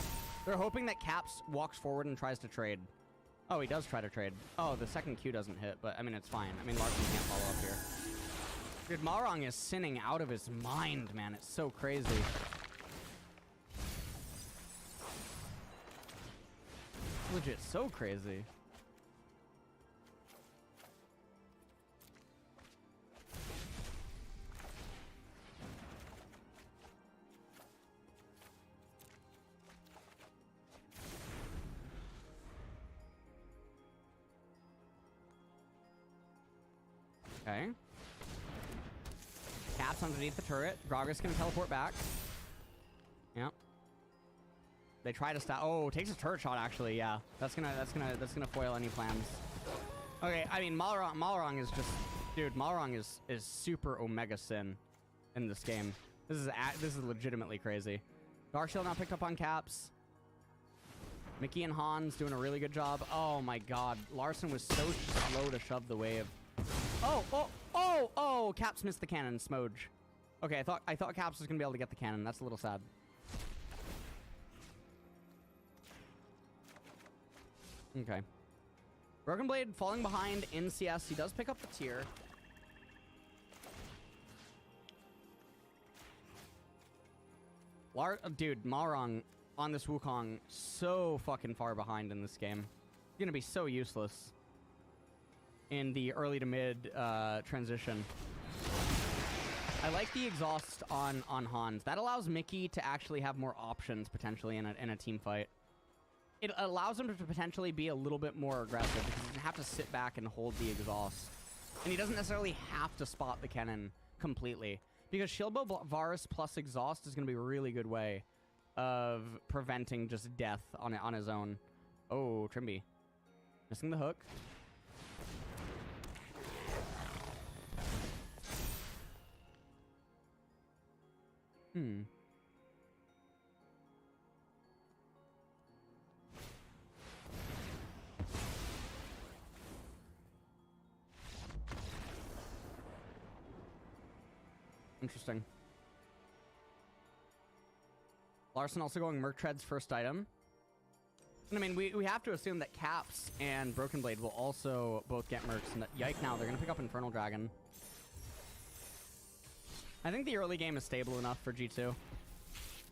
They're hoping that Caps walks forward and tries to trade. Oh, he does try to trade. Oh, the second Q doesn't hit, but I mean, it's fine. I mean, Larson can't follow up here. Dude, Malrong is sinning out of his mind, man. It's so crazy. Legit so crazy. Okay. Caps underneath the turret. Gragas gonna teleport back. Yep. They try to stop. Oh, takes a turret shot actually. Yeah, that's gonna foil any plans. Okay, I mean Malrong is just, dude. Malrong is super Omega Sin in this game. This is legitimately crazy. Dark Shield now picked up on Caps. Mickey and Hans doing a really good job. Oh my god, Larson was so slow to shove the wave. Oh! Caps missed the cannon. Smooge. Okay, I thought Caps was gonna be able to get the cannon. That's a little sad. Okay. Broken Blade falling behind in CS. He does pick up the tier. Dude, Malrong on this Wukong so fucking far behind in this game. He's gonna be so useless in the early to mid transition. I like the exhaust on Hans. That allows Mickey to actually have more options potentially in a team fight. It allows him to potentially be a little bit more aggressive because he doesn't have to sit back and hold the exhaust. And he doesn't necessarily have to spot the cannon completely. Because Shieldbow Varus plus exhaust is going to be a really good way of preventing just death on his own. Oh, Trimby. Missing the hook. Interesting. Larson also going Merc Tread's first item. And I mean, we have to assume that Caps and Broken Blade will also both get Mercs. And Yike now, they're going to pick up Infernal Dragon. I think the early game is stable enough for G2.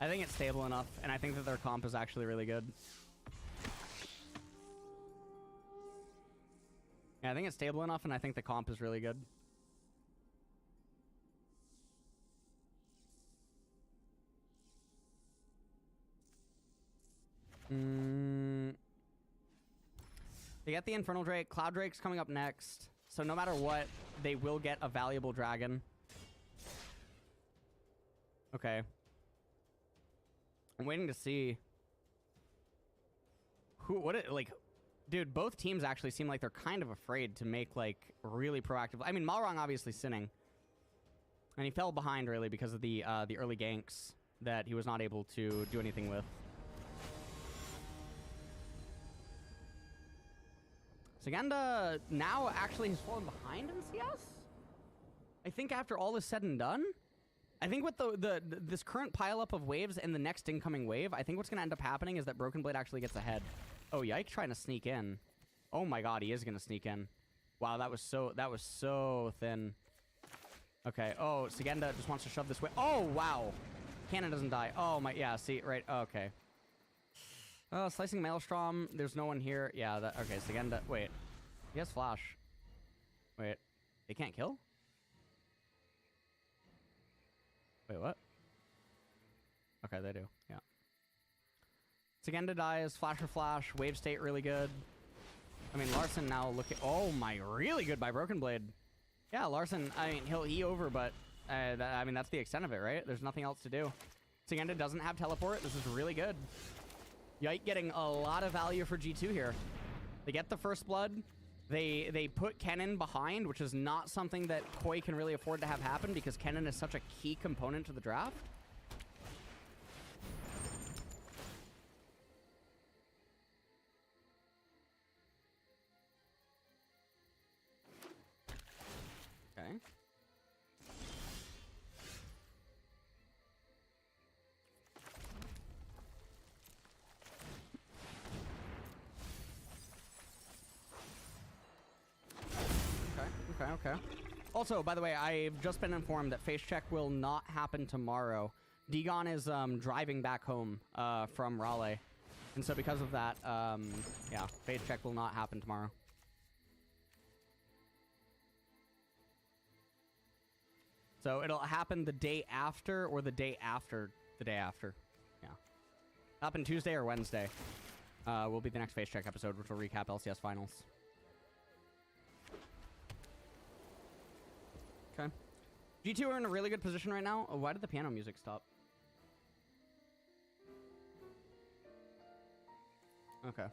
I think it's stable enough, and I think that their comp is actually really good. Yeah, I think it's stable enough, and I think the comp is really good. They get the Infernal Drake. Cloud Drake's coming up next. So no matter what, they will get a valuable dragon. Okay. I'm waiting to see dude, both teams actually seem like they're kind of afraid to make, like, really proactive. I mean, Malrong obviously sinning. And he fell behind, really, because of the early ganks that he was not able to do anything with. Saganda now actually has fallen behind in CS? I think after all is said and done? I think with this current pileup of waves and the next incoming wave, I think what's going to end up happening is that Broken Blade actually gets ahead. Oh, Yike trying to sneak in. Oh my god, he is going to sneak in. Wow, that was so thin. Okay, oh, Saganda just wants to shove this way. Oh, wow. Cannon doesn't die. Oh my, yeah, see, right, okay. Slicing Maelstrom, there's no one here. Yeah, okay, Saganda, wait. He has flash. Wait, they can't kill? Wait, what? Okay, they do, yeah. Saganda dies, flash or flash, wave state really good. I mean, Larson now looking... Oh my, really good by Broken Blade. Yeah, Larson, I mean, he'll E over, but I mean, that's the extent of it, right? There's nothing else to do. Saganda doesn't have teleport. This is really good. Yike getting a lot of value for G2 here. They get the first blood. They put Kennen behind, which is not something that Koi can really afford to have happen because Kennen is such a key component to the draft. Okay. Okay. Also, by the way, I've just been informed that face check will not happen tomorrow. Degon is driving back home from Raleigh. And so because of that, yeah, face check will not happen tomorrow. So it'll happen the day after or the day after the day after. Yeah. Happen Tuesday or Wednesday. Will be the next face check episode, which will recap LCS finals. Okay. G2 are in a really good position right now. Oh, why did the piano music stop? Okay.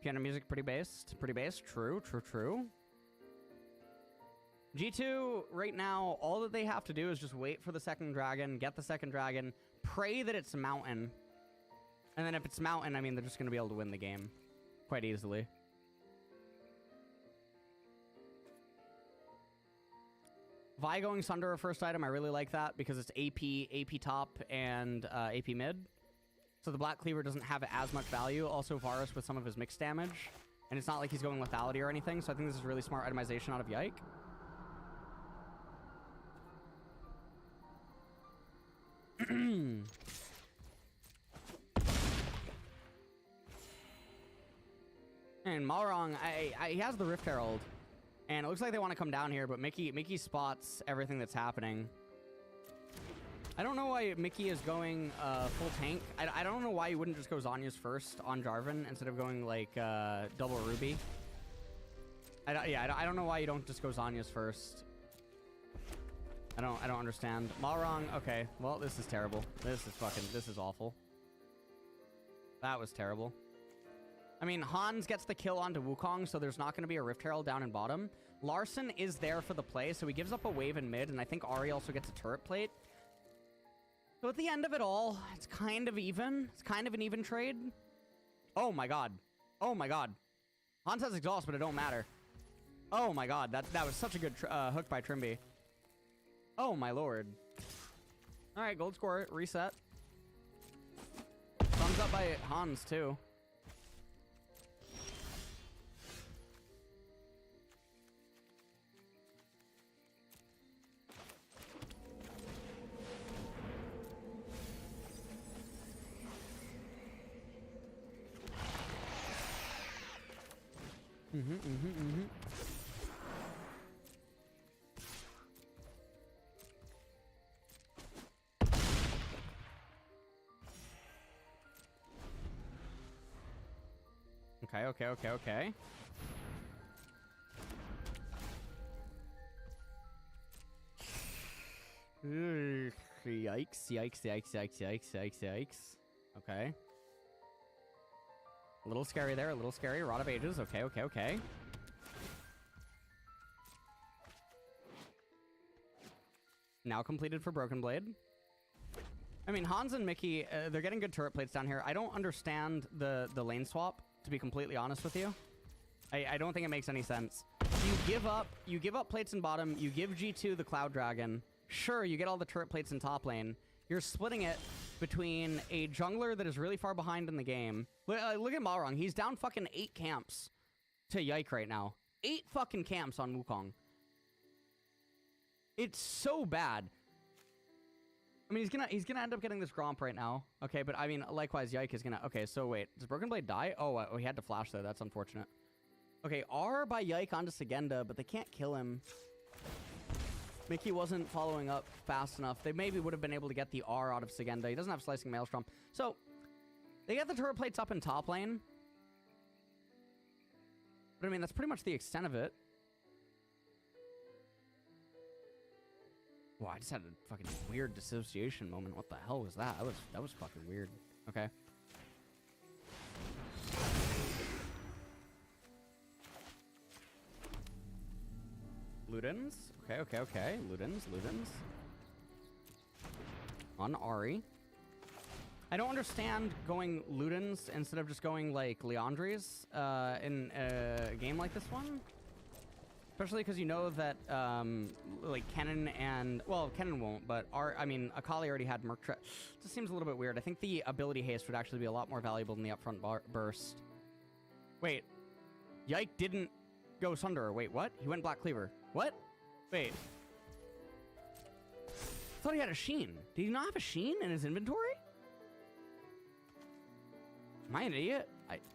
Piano music pretty based. Pretty based. True. G2, right now, all that they have to do is just wait for the second dragon, get the second dragon, pray that it's Mountain. And then if it's Mountain, I mean, they're just going to be able to win the game quite easily. Vi going Sunder first item, I really like that because it's AP top, and AP mid. So the Black Cleaver doesn't have as much value. Also Varus with some of his mixed damage. And it's not like he's going lethality or anything, so I think this is really smart itemization out of Yike. And Malrong, he has the Rift Herald. And it looks like they want to come down here, but Mickey spots everything that's happening. I don't know why Mickey is going full tank. I don't know why he wouldn't just go Zhonya's first on Jarvan instead of going like double Ruby. I don't know why you don't just go Zhonya's first. I don't understand. Malrong, okay. Well, this is terrible. This is awful. That was terrible. I mean, Hans gets the kill onto Wukong, so there's not going to be a Rift Herald down in bottom. Larson is there for the play, so he gives up a wave in mid, and I think Ahri also gets a turret plate. So at the end of it all, it's kind of even. It's kind of an even trade. Oh my god. Oh my god. Hans has exhaust, but it don't matter. Oh my god. That was such a good hook by Trimby. Oh my lord. Alright, gold score. Reset. Thumbs up by Hans, too. Okay. Yikes, yikes, yikes, yikes, yikes, yikes, yikes. Okay. A little scary there, a little scary. Rod of Ages. Okay, okay, okay. Now completed for Broken Blade. I mean, Hans and Mickey, they're getting good turret plates down here. I don't understand the lane swap, to be completely honest with you. I don't think it makes any sense. You give up plates in bottom, you give G2 the Cloud Dragon. Sure, you get all the turret plates in top lane. You're splitting it between a jungler that is really far behind in the game. Look at Malrong. He's down fucking 8 camps to Yike right now. 8 fucking camps on Wukong. It's so bad. I mean, he's gonna end up getting this Gromp right now. Okay, but I mean, likewise, Yike is gonna... Okay, so wait. Does Broken Blade die? Oh, he had to flash there. That's unfortunate. Okay, R by Yike onto Sagenda, but they can't kill him. Mickey wasn't following up fast enough. They maybe would have been able to get the R out of Sagenda. He doesn't have Slicing Maelstrom. So, they get the turret plates up in top lane. But I mean, that's pretty much the extent of it. Wow, I just had a fucking weird dissociation moment. What the hell was that? That was fucking weird. Okay. Ludens. Okay, okay, okay. Ludens. On Ahri. I don't understand going Ludens instead of just going, like, Leandries in a game like this one. Especially because you know that, like, Kennen and... Well, Kennen won't, but Akali already had Merc Trap. Just seems a little bit weird. I think the ability haste would actually be a lot more valuable than the upfront burst. Wait. Yike didn't go Sunderer. Wait, what? He went Black Cleaver. What? Wait. I thought he had a Sheen. Did he not have a Sheen in his inventory? Am I an idiot?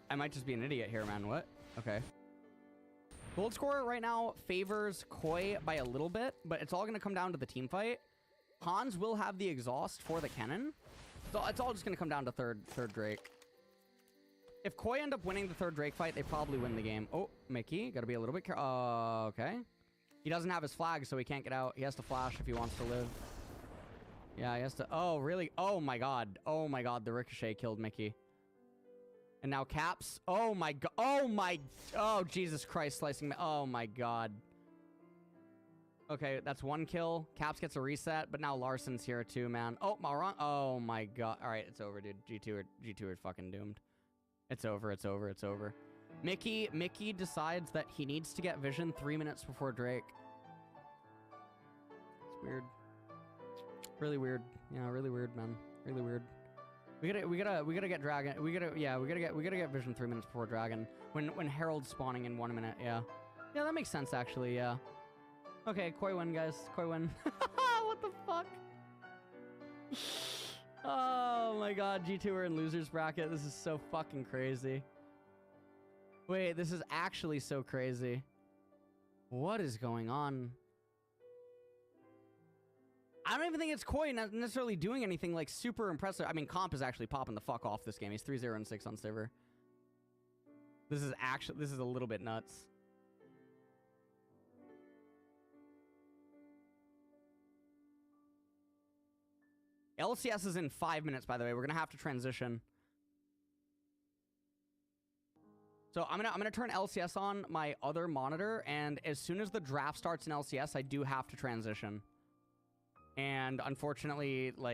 I might just be an idiot here, man. What? Okay. Gold score right now favors Koi by a little bit, but it's all going to come down to the team fight. Hans will have the exhaust for the Kennen. So it's all just going to come down to third Drake. If Koi end up winning the third Drake fight, they probably win the game. Oh, Mickey, got to be a little bit careful. Okay. He doesn't have his flag, so he can't get out. He has to flash if he wants to live. Yeah, he has to... Oh, really? Oh, my God. Oh, my God. The Ricochet killed Mickey. And now Caps. Oh, my God. Oh, my... Oh, Jesus Christ. Slicing... Oh, my God. Okay, that's one kill. Caps gets a reset, but now Larson's here too, man. Oh, Malrong. Oh, my God. All right, it's over, dude. G2 are fucking doomed. It's over, it's over, it's over. Mickey decides that he needs to get vision 3 minutes before Drake. It's weird. Really weird. Yeah, really weird, man. Really weird. We gotta get Dragon. We gotta get vision 3 minutes before Dragon. When Herald's spawning in 1 minute, yeah. Yeah, that makes sense actually, yeah. Okay, Koi win, guys. Koi win. What the fuck? Oh my God, G2 are in losers bracket. This is so fucking crazy. Wait, this is actually so crazy. What is going on? I don't even think it's Koi not necessarily doing anything like super impressive. I mean, Comp is actually popping the fuck off this game. He's 3-0-6 on Sivir. This is a little bit nuts. LCS is in 5 minutes, by the way. We're gonna have to transition. So I'm gonna turn LCS on my other monitor, and as soon as the draft starts in LCS, I do have to transition. And unfortunately, like,